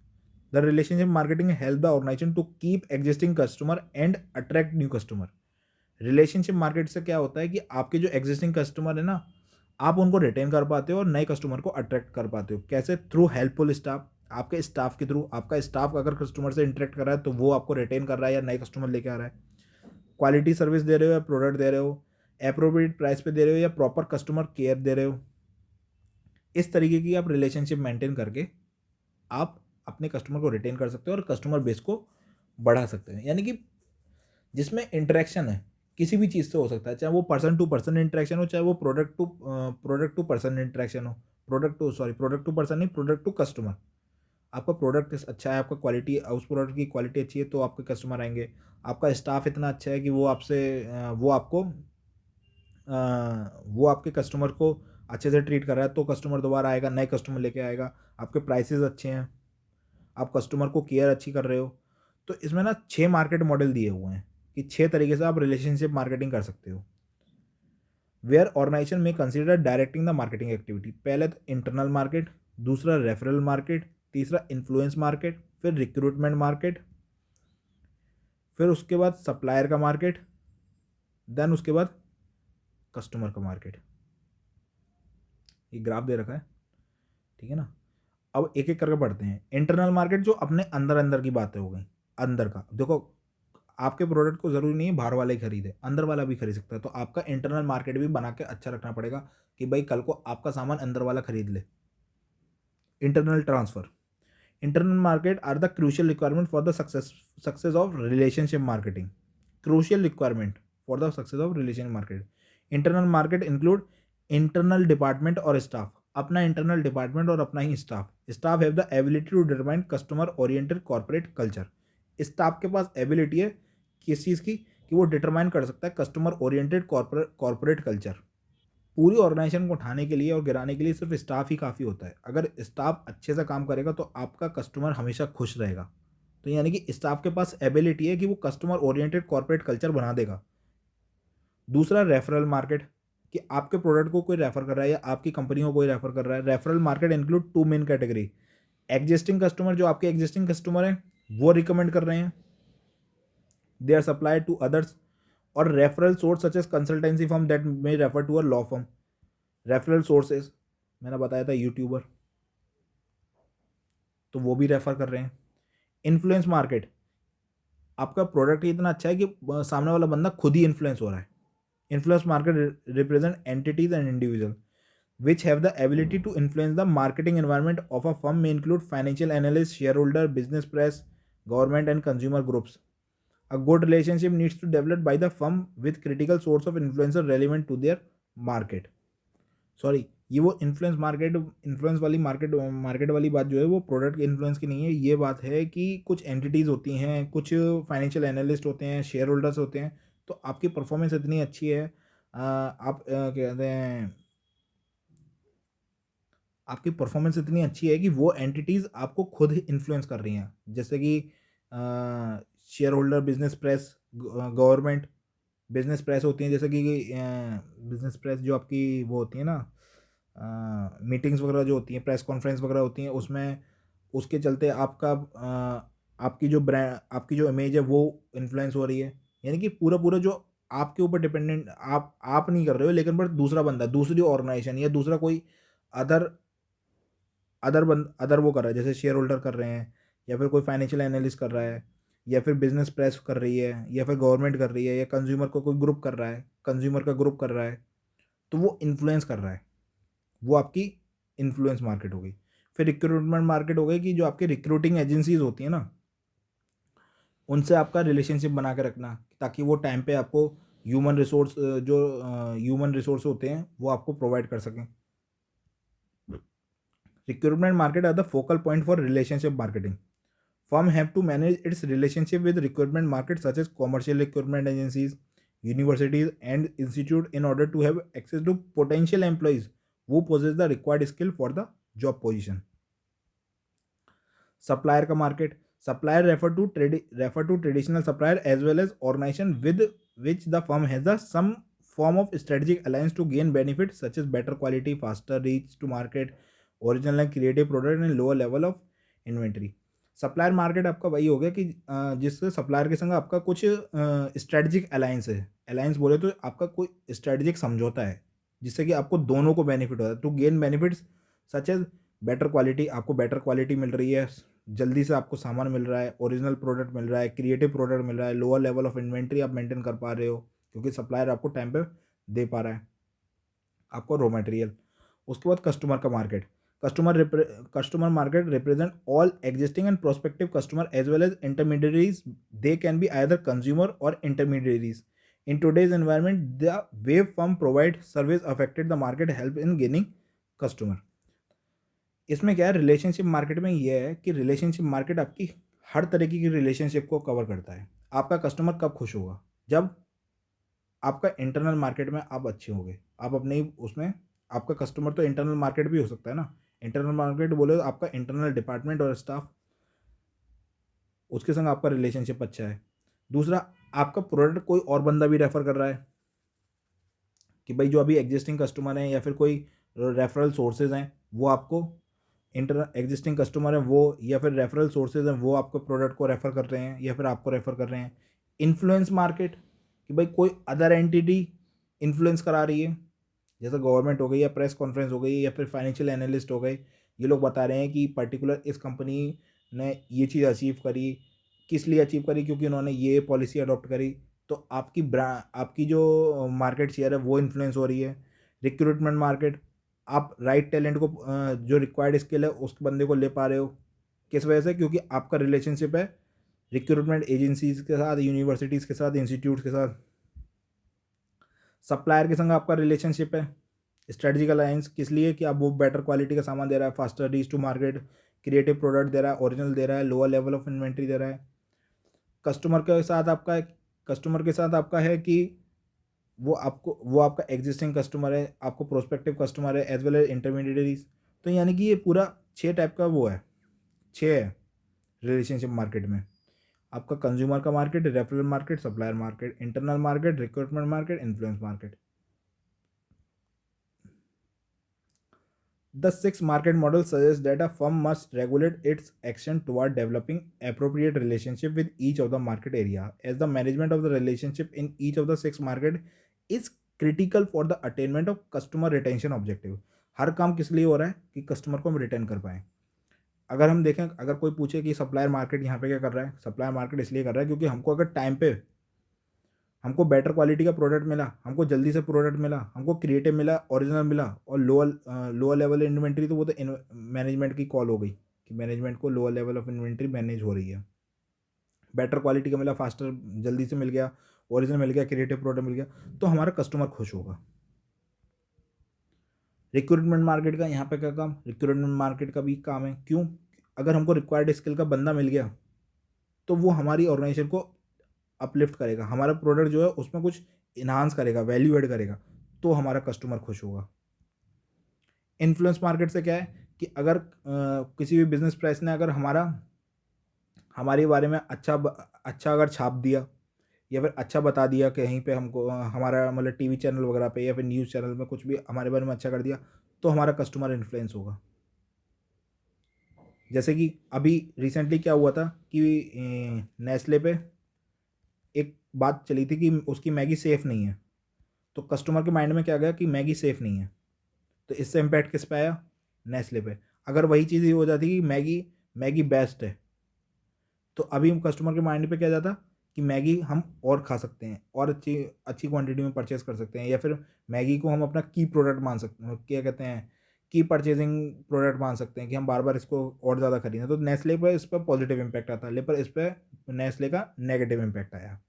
The relationship marketing help the organization to keep existing customer and attract new customer. Relationship market से क्या होता है कि आपके जो एग्जिस्टिंग कस्टमर है ना, आप उनको रिटेन कर पाते हो और नए कस्टमर को अट्रैक्ट कर पाते हो। कैसे, थ्रू हेल्पफुल स्टाफ, आपके स्टाफ के थ्रू। आपका स्टाफ अगर कस्टमर से इंटरेक्ट कर रहा है तो वो आपको रिटेन कर रहा है या नए कस्टमर लेके आ रहा है। क्वालिटी सर्विस दे रहे हो या प्रोडक्ट दे रहे हो, अप्रोप्रिएट प्राइस पे दे रहे हो या प्रॉपर कस्टमर केयर दे रहे हो। इस तरीके की आप रिलेशनशिप मेंटेन करके आप अपने कस्टमर को रिटेन कर सकते हो और कस्टमर बेस को बढ़ा सकते हैं। यानी कि जिसमें इंटरेक्शन है किसी भी चीज़ से हो सकता है, चाहे वो पर्सन टू पर्सन इंटरेक्शन हो, चाहे वो प्रोडक्ट टू पर्सन इंटरेक्शन हो, प्रोडक्ट टू पर्सन नहीं, प्रोडक्ट टू कस्टमर। आपका प्रोडक्ट अच्छा है, आपका क्वालिटी, उस प्रोडक्ट की क्वालिटी अच्छी है तो आपके कस्टमर आएंगे। आपका स्टाफ इतना अच्छा है कि वो आपसे वो आपको वो आपके कस्टमर को अच्छे से ट्रीट कर रहा है तो कस्टमर दोबारा आएगा, नए कस्टमर लेके आएगा। आपके प्राइसेस अच्छे हैं, आप कस्टमर को केयर अच्छी कर रहे हो। तो इसमें ना 6 मार्केट मॉडल दिए हुए हैं कि 6 तरीके से आप रिलेशनशिप मार्केटिंग कर सकते हो। वेयर ऑर्गेनाइजेशन में consider directing the marketing activity. पहले तो इंटरनल मार्केट, दूसरा रेफरल मार्केट, तीसरा इन्फ्लुएंस मार्केट, फिर रिक्रूटमेंट मार्केट, फिर उसके बाद सप्लायर का मार्केट, देन उसके बाद कस्टमर का मार्केट। ये ग्राफ दे रखा है, ठीक है ना। अब एक एक करके पढ़ते हैं। इंटरनल मार्केट जो अपने अंदर अंदर की बातें हो गई, अंदर का देखो, आपके प्रोडक्ट को ज़रूरी नहीं है बाहर वाला ही खरीदे, अंदर वाला भी खरीद सकता है। तो आपका इंटरनल मार्केट भी बना के अच्छा रखना पड़ेगा कि भाई कल को आपका सामान अंदर वाला खरीद ले। Internal transfer, internal market are the crucial requirement for the success of relationship marketing. Crucial requirement for the success of relationship market. Internal market include internal department और स्टाफ, अपना इंटरनल डिपार्टमेंट और अपना ही staff have the ability to determine customer oriented corporate culture. Staff के पास ability है किस चीज़ की, कि वो डिटरमाइन कर सकता है कस्टमर ओरिएंटेड कॉर्पोरेट कल्चर। पूरी ऑर्गेनाइजेशन को उठाने के लिए और गिराने के लिए सिर्फ स्टाफ ही काफ़ी होता है। अगर स्टाफ अच्छे से काम करेगा तो आपका कस्टमर हमेशा खुश रहेगा। तो यानी कि स्टाफ के पास एबिलिटी है कि वो कस्टमर ओरिएंटेड कॉर्पोरेट कल्चर बना देगा। दूसरा रेफरल मार्केट, कि आपके प्रोडक्ट को कोई रेफर कर रहा है या आपकी कंपनी को कोई रेफर कर रहा है। Referral market include 2 main category. Existing customer, जो आपके एग्जिस्टिंग कस्टमर हैं वो रिकमेंड कर रहे हैं, they are supply to others. और referral source such as consultancy firm that may refer to a law firm. Referral sources मैंने बताया था यूट्यूबर, तो वो भी रेफर कर रहे हैं। इन्फ्लुएंस मार्केट, आपका प्रोडक्ट ही इतना अच्छा है कि सामने वाला बंदा खुद ही इन्फ्लुएंस हो रहा है। Influence market represent entities and individuals which have the ability to influence the marketing environment of a firm may include financial analysts, shareholder, business press, government and consumer groups. A good relationship needs to develop by the firm with critical source of influencer relevant to their market. Sorry, ये वो influence वाली market वाली बात जो है वो product के influence की नहीं है। ये बात है कि कुछ एंटिटीज़ होती हैं, कुछ फाइनेंशियल एनालिस्ट होते हैं, शेयर होल्डर्स होते हैं, तो आपकी परफॉर्मेंस इतनी अच्छी है, आप क्या कहते हैं, आपकी परफॉर्मेंस इतनी अच्छी है कि वो एंटिटीज़ आपको खुद ही इन्फ्लुएंस कर रही हैं। जैसे कि share holder, business press, government, business press होती हैं, जैसे कि बिजनेस प्रेस जो आपकी वो होती है ना, मीटिंग्स वगैरह जो होती हैं, प्रेस कॉन्फ्रेंस वगैरह होती हैं, उसमें उसके चलते आपकी जो इमेज है वो इन्फ्लुएंस हो रही है। यानी कि पूरा पूरा जो आपके ऊपर डिपेंडेंट, आप नहीं कर रहे हो, लेकिन बट दूसरा बंदा, दूसरी ऑर्गेनाइजेशन या दूसरा कोई अदर अदर वो कर रहा है, जैसे शेयर होल्डर कर रहे हैं, या फिर कोई फाइनेंशियल एनालिस्ट कर रहा है, या फिर बिजनेस प्रेस कर रही है, या फिर गवर्नमेंट कर रही है, या कंज्यूमर को कोई ग्रुप कर रहा है, कंज्यूमर का ग्रुप कर रहा है, तो वो इन्फ्लुएंस कर रहा है। वो आपकी इन्फ्लुएंस मार्केट हो गई। फिर रिक्रूटमेंट मार्केट हो गई कि जो आपकी रिक्रूटिंग एजेंसीज होती हैं ना, उनसे आपका रिलेशनशिप बना के रखना, ताकि वो टाइम पे आपको ह्यूमन रिसोर्स होते हैं वो आपको प्रोवाइड कर सकें। Recruitment market are the focal point for relationship marketing. Firm have to manage its relationship with recruitment markets such as commercial recruitment agencies, universities, and institute in order to have access to potential employees who possess the required skill for the job position. Supplier का market. Supplier refer to traditional supplier as well as organization with which the firm has the some form of strategic alliance to gain benefits such as better quality, faster reach to market, original and creative product and lower level of inventory. Supplier market आपका वही हो गया कि जिससे supplier के संग आपका कुछ स्ट्रेटजिक अलायंस है। अलायंस बोले तो आपका कोई स्ट्रेटजिक समझौता है जिससे कि आपको दोनों को बेनिफिट होता है। To gain benefits such as better quality, आपको बेटर क्वालिटी मिल रही है, जल्दी से आपको सामान मिल रहा है, ओरिजिनल प्रोडक्ट मिल रहा है, क्रिएटिव प्रोडक्ट मिल रहा है, लोअर लेवल ऑफ इन्वेंट्री आप मेंटेन कर पा रहे हो क्योंकि सप्लायर आपको टाइम पे दे पा रहा है आपको रॉ मटेरियल। उसके बाद कस्टमर का market. Customer market represent all existing and prospective customer as well as intermediaries. They can be either consumer or intermediaries. In today's environment, the way firm provide service affected the market help in gaining customer. इसमें क्या है, relationship market में ये है कि relationship market आपकी हर तरीके की रिलेशनशिप को कवर करता है। आपका कस्टमर कब खुश होगा? जब आपका इंटरनल मार्केट में आप अच्छे होंगे, आप अपने ही उसमें, आपका कस्टमर तो इंटरनल मार्केट भी हो सकता है ना। इंटरनल मार्केट बोले तो आपका इंटरनल डिपार्टमेंट और स्टाफ, उसके संग आपका रिलेशनशिप अच्छा है। दूसरा, आपका प्रोडक्ट कोई और बंदा भी रेफर कर रहा है कि भाई जो अभी एग्जिस्टिंग कस्टमर हैं या फिर कोई रेफरल सोर्सेज हैं वो आपको, एग्जिस्टिंग कस्टमर है वो या फिर रेफरल सोर्सेज हैं वो आपको प्रोडक्ट को रेफ़र कर रहे हैं या फिर आपको रेफ़र कर रहे हैं। इन्फ्लुएंस मार्केट कि भाई कोई अदर एंटिटी इन्फ्लुएंस करा रही है, जैसे गवर्नमेंट हो गई या प्रेस कॉन्फ्रेंस हो गई या फिर फाइनेंशियल एनालिस्ट हो गए, ये लोग बता रहे हैं कि पर्टिकुलर इस कंपनी ने ये चीज़ अचीव करी, किस लिए अचीव करी, क्योंकि उन्होंने ये पॉलिसी अडॉप्ट करी, तो आपकी जो मार्केट शेयर है वो इन्फ्लुएंस हो रही है। रिक्रूटमेंट मार्केट, आप राइट टैलेंट को, जो रिक्वायर्ड स्किल है उस बंदे को ले पा रहे हो, किस वजह से? क्योंकि आपका रिलेशनशिप है रिक्रूटमेंट एजेंसीज के साथ, यूनिवर्सिटीज़ के साथ, इंस्टीट्यूट के साथ। सप्लायर के संग आपका रिलेशनशिप है स्ट्रेटजिक अलायंस, किस लिए? कि आप वो बेटर क्वालिटी का सामान दे रहा है, faster reach to market, creative product दे रहा है, ओरिजिनल दे रहा है, लोअर लेवल ऑफ इन्वेंट्री दे रहा है। कस्टमर के साथ आपका है कि वो आपका एग्जिस्टिंग कस्टमर है, आपको प्रोस्पेक्टिव कस्टमर है, एज वेल एज इंटरमीडिएटरीज। तो यानी कि ये पूरा 6 टाइप का वो है, 6 है रिलेशनशिप मार्केट में। आपका कंज्यूमर का market, referral market, supplier market, internal market, recruitment market, influence market. The sixth market model suggests that a firm must regulate its action toward developing appropriate relationship with each of the market area, as the management of the relationship in each of the six market is critical for the attainment of customer retention objective. हर काम किस लिए हो रहा है? कि customer को हम retain कर पाएँ। अगर हम देखें, अगर कोई पूछे कि सप्लायर मार्केट यहाँ पे क्या कर रहा है, सप्लायर मार्केट इसलिए कर रहा है क्योंकि हमको अगर टाइम पे हमको बेटर क्वालिटी का प्रोडक्ट मिला, हमको जल्दी से प्रोडक्ट मिला, हमको क्रिएटिव मिला, ओरिजिनल मिला, और लोअर लेवल इन्वेंट्री, तो वो तो मैनेजमेंट की कॉल हो गई कि मैनेजमेंट को lower level of inventory manage हो रही है। बेटर क्वालिटी का मिला, फास्टर, जल्दी से मिल गया, ओरिजिनल मिल गया, क्रिएटिव प्रोडक्ट मिल गया, तो हमारा कस्टमर खुश होगा। रिक्रूटमेंट मार्केट का यहाँ पे क्या काम, रिक्रूटमेंट मार्केट का भी काम है। क्यों? अगर हमको रिक्वायर्ड स्किल का बंदा मिल गया तो वो हमारी ऑर्गेनाइजेशन को अपलिफ्ट करेगा, हमारा प्रोडक्ट जो है उसमें कुछ इन्हांस करेगा, वैल्यू ऐड करेगा, तो हमारा कस्टमर खुश होगा। इन्फ्लुएंस मार्केट से क्या है कि अगर किसी भी बिजनेस प्रेस ने अगर हमारे बारे में अच्छा अगर छाप दिया, या फिर अच्छा बता दिया कहीं पे हमको, हमारा मतलब टीवी चैनल वगैरह पे या फिर न्यूज़ चैनल में कुछ भी हमारे बारे में अच्छा कर दिया, तो हमारा कस्टमर इन्फ्लुएंस होगा। जैसे कि अभी रिसेंटली क्या हुआ था कि नेस्ले पे एक बात चली थी कि उसकी मैगी सेफ़ नहीं है, तो कस्टमर के माइंड में क्या गया कि मैगी सेफ़ नहीं है, तो इससे इम्पैक्ट किस पे आया? नेस्ले पे। अगर वही चीज़ ये हो जाती कि मैगी मैगी बेस्ट है, तो अभी हम कस्टमर के माइंड पे क्या जाता कि मैगी हम और खा सकते हैं, और अच्छी अच्छी क्वांटिटी में परचेस कर सकते हैं, या फिर मैगी को हम अपना की प्रोडक्ट मान सकते हैं, क्या कहते हैं, की परचेजिंग प्रोडक्ट मान सकते हैं कि हम बार बार इसको और ज़्यादा खरीदें। तो नेस्ले पर इस पर पॉजिटिव इम्पैक्ट आता है, लेकिन इस पर नेस्ले का नेगेटिव इम्पैक्ट आया।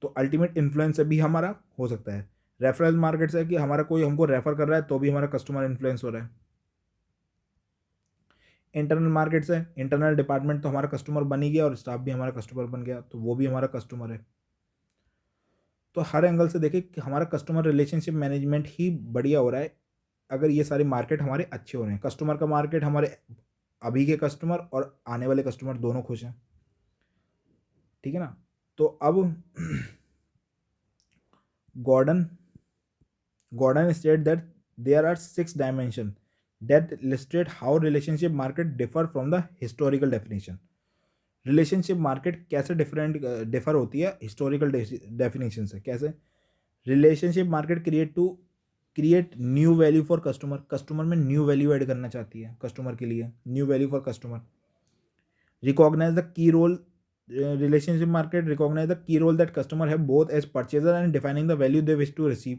तो अल्टीमेट इन्फ्लुएंस भी हमारा हो सकता है। रेफरल मार्केट से कि हमारा कोई हमको रेफर कर रहा है तो भी हमारा कस्टमर इन्फ्लुएंस हो रहा है। इंटरनल मार्केट से इंटरनल डिपार्टमेंट तो हमारा कस्टमर बन ही गया, और स्टाफ भी हमारा कस्टमर बन गया, तो वो भी हमारा कस्टमर है। तो हर एंगल से देखें कि हमारा कस्टमर रिलेशनशिप मैनेजमेंट ही बढ़िया हो रहा है अगर ये सारे मार्केट हमारे अच्छे हो रहे हैं। कस्टमर का मार्केट, हमारे अभी के कस्टमर और आने वाले कस्टमर दोनों खुश हैं, ठीक है ना। तो अब Gordon Gordon state that there are 6 dimension that illustrate how relationship market differ from the historical definition. Relationship market कैसे डिफर होती है हिस्टोरिकल डेफिनेशन से? कैसे? Relationship market create new value for customer, customer में न्यू वैल्यू ऐड करना चाहती है, customer के लिए new value for customer. Recognize the key role, relationship market recognise the key role that customer have both as purchaser and defining the value they wish to receive.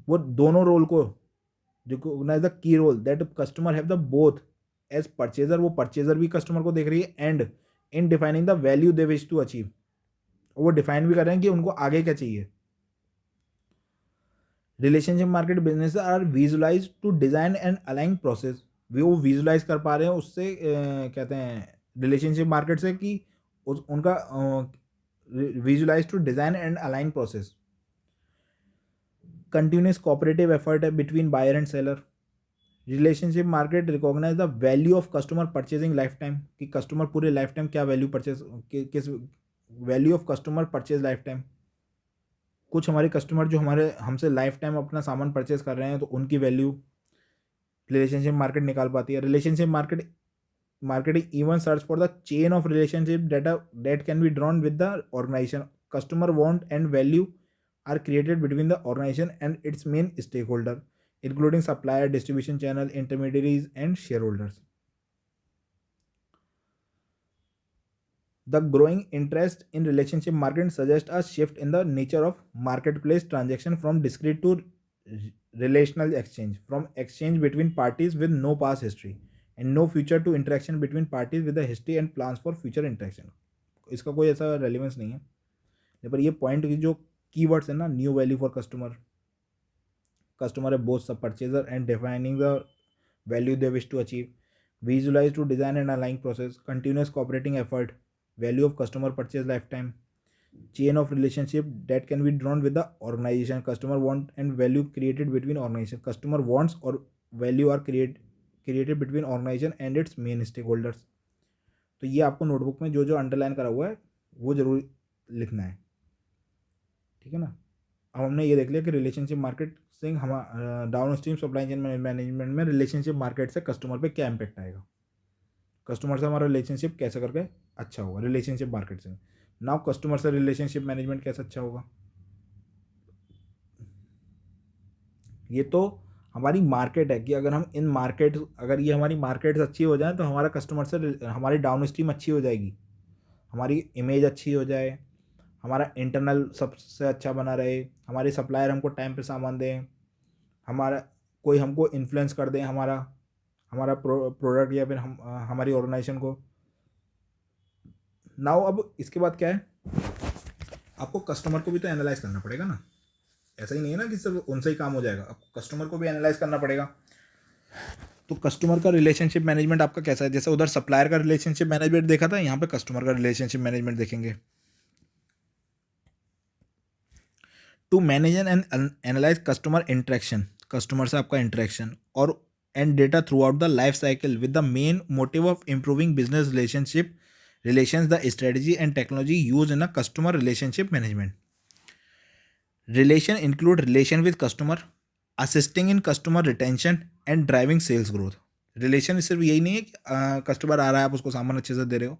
वो दोनों role को recognize the key role that customer have the both as purchaser, वो purchaser भी customer को देख रही है, and in defining the value they wish to achieve, वो डिफाइन भी कर रहे हैं कि उनको आगे क्या चाहिए। Relationship market business are visualize to design and align process, वो विजुलाइज कर पा रहे हैं उससे कहते हैं रिलेशनशिप मार्केट से कि उनका visualise to design and align process. Continuous cooperative effort है between buyer and seller. Relationship market recognise the value of customer purchasing lifetime, कि कस्टमर पूरे लाइफ टाइम क्या वैल्यू परचेज, किस value of customer purchase lifetime. कुछ हमारे customer जो हमारे हमसे लाइफ टाइम अपना सामान परचेज कर रहे हैं, तो उनकी वैल्यू रिलेशनशिप मार्केट निकाल पाती है। Relationship marketing even search for the chain of relationship that can be drawn with the organisation, customer want and value are created between the organization and its main stakeholder, including supplier, distribution channel, intermediaries, and shareholders. The growing interest in relationship market suggests a shift in the nature of marketplace transaction from discrete to relational exchange, from exchange between parties with no past history and no future to interaction between parties with a history and plans for future interaction. इसका कोई ऐसा relevance नहीं है, पर ये point की जो keywords है ना, न्यू वैल्यू फॉर कस्टमर है बोथ सब purchaser and defining the value they wish to achieve, visualise to design and align process, continuous cooperating effort, value of customer purchase lifetime, chain of relationship that can be drawn with the organisation, customer want and value created between organisation, customer wants और value are created between organisation and its main stakeholders. तो ये आपको notebook में जो जो underline करा हुआ है वो जरूर लिखना है, ठीक है ना। अब हमने ये देख लिया कि रिलेशनशिप मार्केट से हम down stream supply chain management में रिलेशनशिप मार्केट से कस्टमर पे क्या इम्पैक्ट आएगा, कस्टमर से हमारा रिलेशनशिप कैसे करके अच्छा होगा रिलेशनशिप मार्केट से। नाउ कस्टमर से रिलेशनशिप मैनेजमेंट कैसे अच्छा होगा, ये तो हमारी मार्केट है कि अगर हम इन मार्केट, अगर ये हमारी मार्केट्स अच्छी हो जाए तो हमारा कस्टमर से हमारी डाउन स्ट्रीम अच्छी हो जाएगी, हमारी इमेज अच्छी हो जाए, हमारा इंटरनल सबसे अच्छा बना रहे, हमारे सप्लायर हमको टाइम पे सामान दें, हमारा कोई हमको इन्फ्लुएंस कर दें हमारा हमारा प्रोडक्ट या फिर हमारी ऑर्गेनाइजेशन को। नाउ अब इसके बाद क्या है, आपको कस्टमर को भी तो एनालाइज करना पड़ेगा ना। ऐसा ही नहीं है ना कि सिर्फ उनसे ही काम हो जाएगा, आपको कस्टमर को भी एनालाइज करना पड़ेगा। तो कस्टमर का रिलेशनशिप मैनेजमेंट आपका कैसा है? जैसे उधर सप्लायर का रिलेशनशिप मैनेजमेंट देखा था, यहाँ पे कस्टमर का रिलेशनशिप मैनेजमेंट देखेंगे। To manage and analyse customer interaction, customer से आपका इंटरेक्शन और and data throughout the life cycle with the main motive of improving business relationship relations the strategy and technology used in a customer relationship management. Relation include relation with customer, assisting in customer retention and driving sales growth. Relation सिर्फ यही नहीं है कि customer आ रहा है आप उसको सामान अच्छे से दे रहे हो,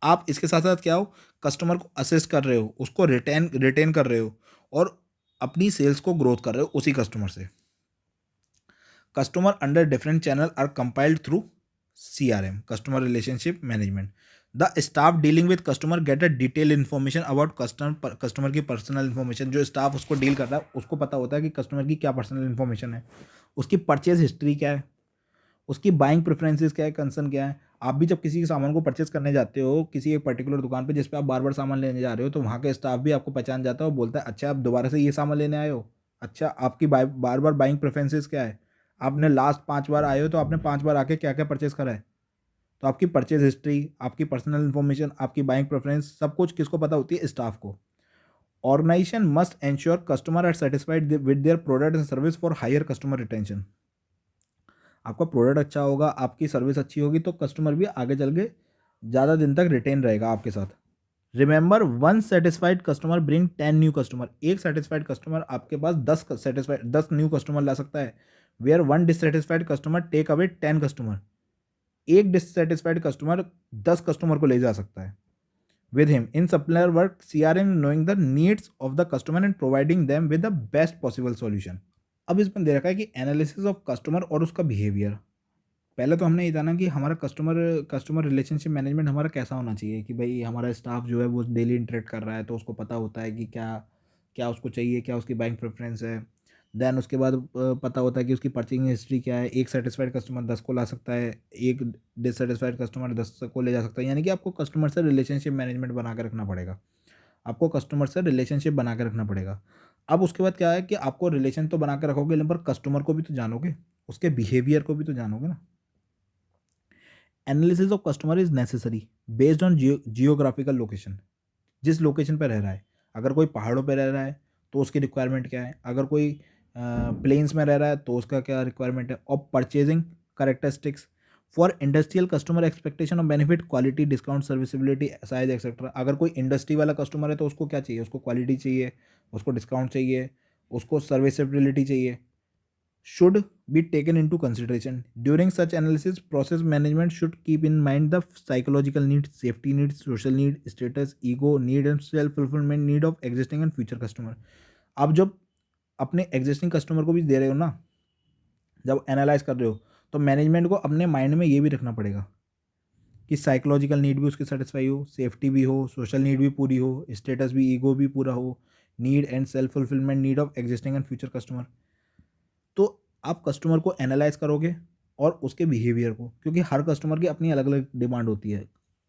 आप इसके साथ साथ क्या हो, कस्टमर को असिस्ट कर रहे हो, उसको रिटेन कर रहे हो और अपनी सेल्स को ग्रोथ कर रहे हो उसी कस्टमर से। Customer under different channel are compiled through CRM, customer relationship management. The staff dealing with customer get a detailed information about customer की पर्सनल इन्फॉर्मेशन। जो स्टाफ उसको डील कर रहा है उसको पता होता है कि कस्टमर की क्या पर्सनल इन्फॉर्मेशन है, उसकी परचेज हिस्ट्री क्या है, उसकी बाइंग प्रेफरेंसेस क्या है, कंसर्न क्या है। आप भी जब किसी के सामान को परचेज करने जाते हो किसी एक पर्टिकुलर दुकान पे जिस पे आप बार बार सामान लेने जा रहे हो, तो वहाँ के स्टाफ भी आपको पहचान जाता है और बोलता है अच्छा आप दोबारा से ये सामान लेने आए हो, अच्छा आपकी बार बार बाइंग प्रेफरेंसेस क्या है, आपने लास्ट 5 बार आए हो तो आपने 5 बार आके क्या क्या परचेज करा है। तो आपकी परचेज हिस्ट्री, आपकी पर्सनल इन्फॉर्मेशन, आपकी बाइंग प्रेफरेंस, सब कुछ किसको पता होती है? स्टाफ को। Organization must ensure customer are satisfied with their product and service for higher customer retention. आपका प्रोडक्ट अच्छा होगा, आपकी सर्विस अच्छी होगी तो कस्टमर भी आगे चल के ज़्यादा दिन तक रिटेन रहेगा आपके साथ। Remember, one satisfied customer bring 10 new customer. एक सेटिस्फाइड कस्टमर आपके पास 10 न्यू कस्टमर ला सकता है। Where one dissatisfied customer take away 10 customer. एक डिससेटिस्फाइड कस्टमर 10 कस्टमर को ले जा सकता है। With him in supplier work CRM knowing the needs of the customer and providing them with the best possible solution. अब इसमें दे रखा है कि एनालिसिस ऑफ कस्टमर और उसका बिहेवियर। पहले तो हमने ये जाना कि हमारा कस्टमर कस्टमर रिलेशनशिप मैनेजमेंट हमारा कैसा होना चाहिए कि भाई हमारा स्टाफ जो है वो डेली इंटरेक्ट कर रहा है तो उसको पता होता है कि क्या क्या उसको चाहिए, क्या उसकी बाइंग प्रेफरेंस है। देन उसके बाद पता होता है कि उसकी परचेजिंग हिस्ट्री क्या है। एक सेटिस्फाइड कस्टमर 10 को ला सकता है, एक डिससेटिस्फाइड कस्टमर 10 को ले जा सकता है। यानी कि आपको कस्टमर से रिलेशनशिप मैनेजमेंट बना के रखना पड़ेगा, आपको कस्टमर से रिलेशनशिप बना के रखना पड़ेगा। अब उसके बाद क्या है कि आपको रिलेशन तो बना के रखोगे लेकिन पर कस्टमर को भी तो जानोगे, उसके बिहेवियर को भी तो जानोगे ना। Analysis of customer is necessary based on geographical location. जिस लोकेशन पर रह रहा है, अगर कोई पहाड़ों पर रह रहा है तो उसकी रिक्वायरमेंट क्या है, अगर कोई प्लेन्स में रह रहा है तो उसका क्या रिक्वायरमेंट है। और purchasing characteristics for industrial customer expectation of benefit quality discount serviceability size etcetera. अगर कोई इंडस्ट्री वाला कस्टमर है तो उसको क्या चाहिए, उसको क्वालिटी चाहिए, उसको डिस्काउंट चाहिए, उसको सर्विसिबिलिटी चाहिए। should be taken into consideration. During such analysis, process management should keep in mind the psychological needs, safety needs, social need, status, ego need and self-fulfillment need of existing and future customer. आप जब अपने existing customer को भी दे रहे हो ना, जब analyse कर रहे हो तो मैनेजमेंट को अपने माइंड में ये भी रखना पड़ेगा कि साइकोलॉजिकल नीड भी उसकी सेटिस्फाई हो, सेफ्टी भी हो, सोशल नीड भी पूरी हो, स्टेटस भी, ईगो भी पूरा हो, need and self fulfilment need of existing and future customer. तो आप कस्टमर को एनालाइज करोगे और उसके बिहेवियर को, क्योंकि हर कस्टमर की अपनी अलग अलग डिमांड होती है।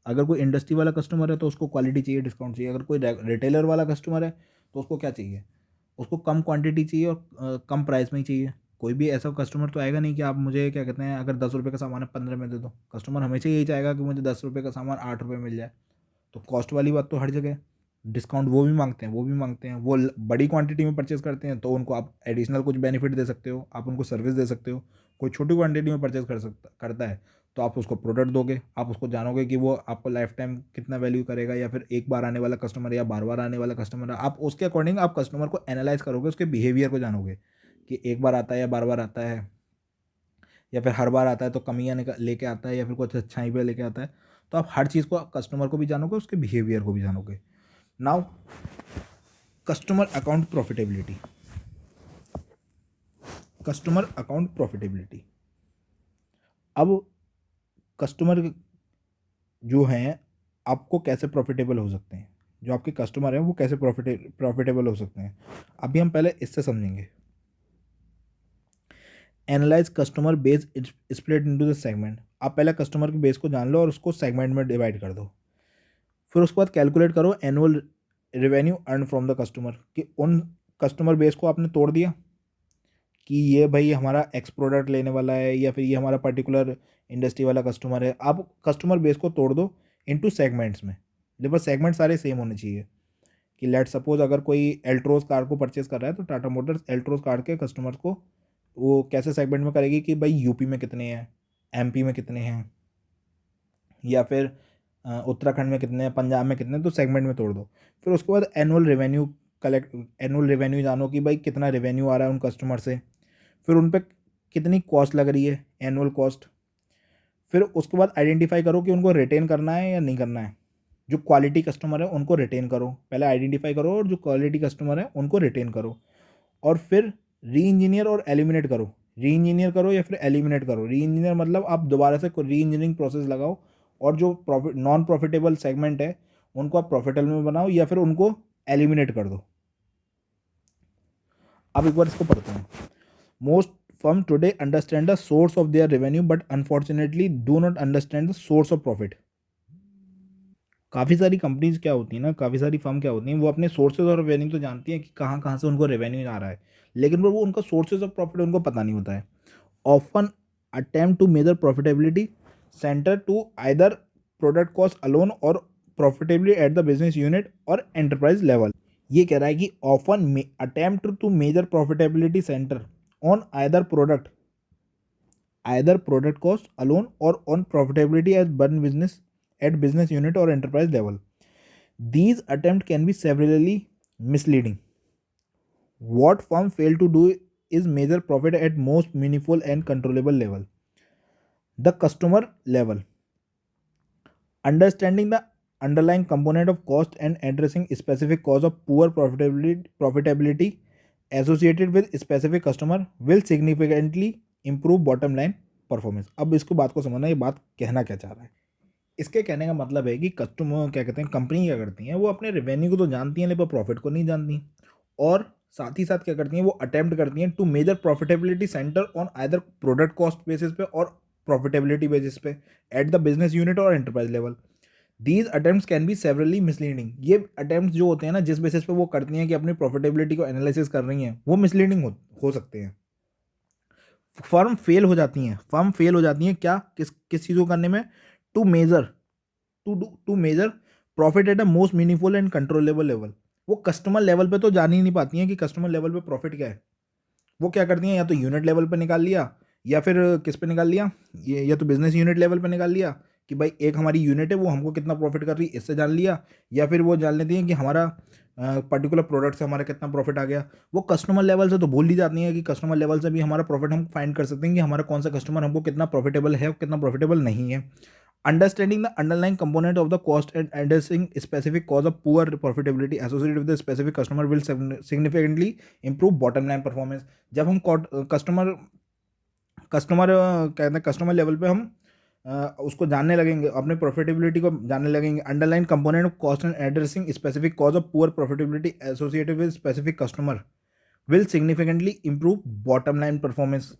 अगर कोई इंडस्ट्री वाला कस्टमर है तो उसको क्वालिटी चाहिए, डिस्काउंट चाहिए। अगर कोई रिटेलर वाला कस्टमर है तो उसको क्या चाहिए, उसको कम क्वांटिटी चाहिए और कम प्राइस में ही चाहिए। कोई भी ऐसा कस्टमर तो आएगा नहीं कि आप मुझे क्या कहते हैं अगर 10 रुपये का सामान है 15 में दे दो। कस्टमर हमेशा यही चाहेगा कि मुझे 10 रुपये का सामान 8 रुपये मिल जाए। तो कॉस्ट वाली बात तो हर जगह है। डिस्काउंट वो भी मांगते हैं, वो भी मांगते हैं। वो बड़ी क्वांटिटी में परचेज़ करते हैं तो उनको आप एडिशनल कुछ बेनिफिट दे सकते हो, आप उनको सर्विस दे सकते हो। कोई छोटी क्वांटिटी में परचेज़ करता है तो आप उसको प्रोडक्ट दोगे, आप उसको जानोगे कि वो आपको लाइफ टाइम कितना वैल्यू करेगा, या फिर एक बार आने वाला कस्टमर या बार बार आने वाला कस्टमर है। आप उसके अकॉर्डिंग आप कस्टमर को एनालाइज करोगे, उसके बिहेवियर को जानोगे कि एक बार आता है या बार बार आता है, या फिर हर बार आता है तो कमियाँ लेके आता है या फिर कुछ अच्छाई पे लेके आता है। तो आप हर चीज़ को कस्टमर को भी जानोगे, उसके बिहेवियर को भी जानोगे। Now customer account profitability. Customer account profitability, अब कस्टमर जो हैं आपको कैसे प्रॉफिटेबल हो सकते हैं। जो आपके कस्टमर हैं वो कैसे प्रॉफिटेबल हो सकते हैं। अभी हम पहले इससे समझेंगे। Analyse customer base split into the segment. आप पहले कस्टमर के बेस को जान लो और उसको सेगमेंट में डिवाइड कर दो। फिर उसके बाद कैलकुलेट करो annual revenue earn from the customer, कि उन कस्टमर बेस को आपने तोड़ दिया कि ये भाई हमारा एक्स प्रोडक्ट लेने वाला है या फिर ये हमारा पर्टिकुलर इंडस्ट्री वाला कस्टमर है। आप कस्टमर बेस को तोड़ दो इनटू सेगमेंट्स में, लेकिन सेगमेंट सारे सेम होने चाहिए। कि लेट सपोज अगर कोई एल्ट्रोज कार को परचेज कर रहा है तो टाटा मोटर्स एल्ट्रोज कार के कस्टमर को वो कैसे सेगमेंट में करेगी कि भाई यूपी में कितने हैं, एमपी में कितने हैं, या फिर उत्तराखंड में कितने हैं, पंजाब में कितने हैं, तो सेगमेंट में तोड़ दो। फिर उसके बाद एनुअल रेवेन्यू जानो कि भाई कितना रेवेन्यू आ रहा है उन कस्टमर से, फिर उन पर कितनी कॉस्ट लग रही है, एनुअल कॉस्ट। फिर उसके बाद आइडेंटिफाई करो कि उनको रिटेन करना है या नहीं करना है। जो क्वालिटी कस्टमर है उनको रिटेन करो, पहले आइडेंटिफाई करो और जो क्वालिटी कस्टमर है उनको रिटेन करो। और फिर री इंजीनियर और एलिमिनेट करो, री इंजीनियर करो या फिर एलिमिनेट करो। री इंजीनियर मतलब आप दोबारा से री इंजीनियरिंग प्रोसेस लगाओ और जो नॉन प्रॉफिटेबल सेगमेंट है उनको आप प्रॉफिटेबल में बनाओ या फिर उनको एलिमिनेट कर दो। अब एक बार इसको पढ़ते हैं। Most firm today understand the source of their revenue but unfortunately do not understand the source of profit. काफ़ी सारी कंपनीज क्या होती हैं ना, काफ़ी सारी फर्म क्या होती हैं, वो अपने सोर्सेज ऑफ रेवेन्यू तो जानती हैं कि कहाँ कहाँ से उनको रेवेन्यू आ रहा है, लेकिन वो उनका सोर्सेज ऑफ प्रॉफिट उनको पता नहीं होता है। Often attempt to measure profitability centre to either product cost alone or profitability at the business unit और एंटरप्राइज लेवल। ये कह रहा है कि often attempt to measure profitability centre on either product cost alone or on profitability as one business at business unit or enterprise level. These attempts can be severely misleading. What firm fail to do is measure profit at most meaningful and controllable level. The customer level. Understanding the underlying component of cost and addressing specific cause of poor profitability associated with specific customer will significantly improve bottom line performance. अब इसको बात को समझना, ये बात कहना क्या चाह रहा है। इसके कहने का मतलब है कि कस्टमर क्या कहते हैं, कंपनी क्या करती हैं, वो अपने रेवेन्यू को तो जानती हैं लेकिन प्रॉफिट को नहीं जानती, और साथ ही साथ क्या करती हैं, वो अटेम्प्ट करती हैं to measure profitability centre on either product cost basis पे और प्रॉफिटेबिलिटी बेसिस पे एट द बिजनेस यूनिट और enterprise level. These attempts can be severely misleading. ये अटेम्प्ट्स जो होते हैं ना, जिस बेसिस पे वो करती हैं कि अपनी प्रॉफिटेबिलिटी को एनालिसिस कर रही हैं, वो मिसलीडिंग हो सकते हैं। फर्म फेल हो जाती हैं क्या, किस चीज़ को करने में, to measure profit at the most meaningful and controllable level. वो कस्टमर लेवल पे तो जान ही नहीं पाती हैं कि कस्टमर लेवल पे प्रॉफिट क्या है। वो क्या करती हैं, या तो यूनिट लेवल पे निकाल लिया या फिर किस पे निकाल लिया, ये या तो बिजनेस यूनिट लेवल पे निकाल लिया कि भाई एक हमारी यूनिट है वो हमको कितना प्रॉफिट कर रही है इससे जान लिया, या फिर वो जान लेती हैं कि हमारा पर्टिकुलर प्रोडक्ट से हमारा कितना प्रॉफिट आ गया। वो कस्टमर लेवल से तो भूल ही जाती हैं कि कस्टमर लेवल से भी हमारा प्रॉफिट हम फाइंड कर सकते हैं कि हमारा कौन सा कस्टमर हमको कितना प्रॉफिटेबल है और कितना प्रॉफिटेबल नहीं है। Understanding the underlying component of the cost and addressing specific cause of poor profitability associated with the specific customer will significantly improve bottom line performance. जब हम कस्टमर कहते हैं कस्टमर लेवल पे हम उसको जानने लगेंगे, अपने प्रॉफिटेबिलिटी को जानने लगेंगे, underline component of cost and addressing specific cause of poor profitability associated with specific customer will significantly improve bottom line performance.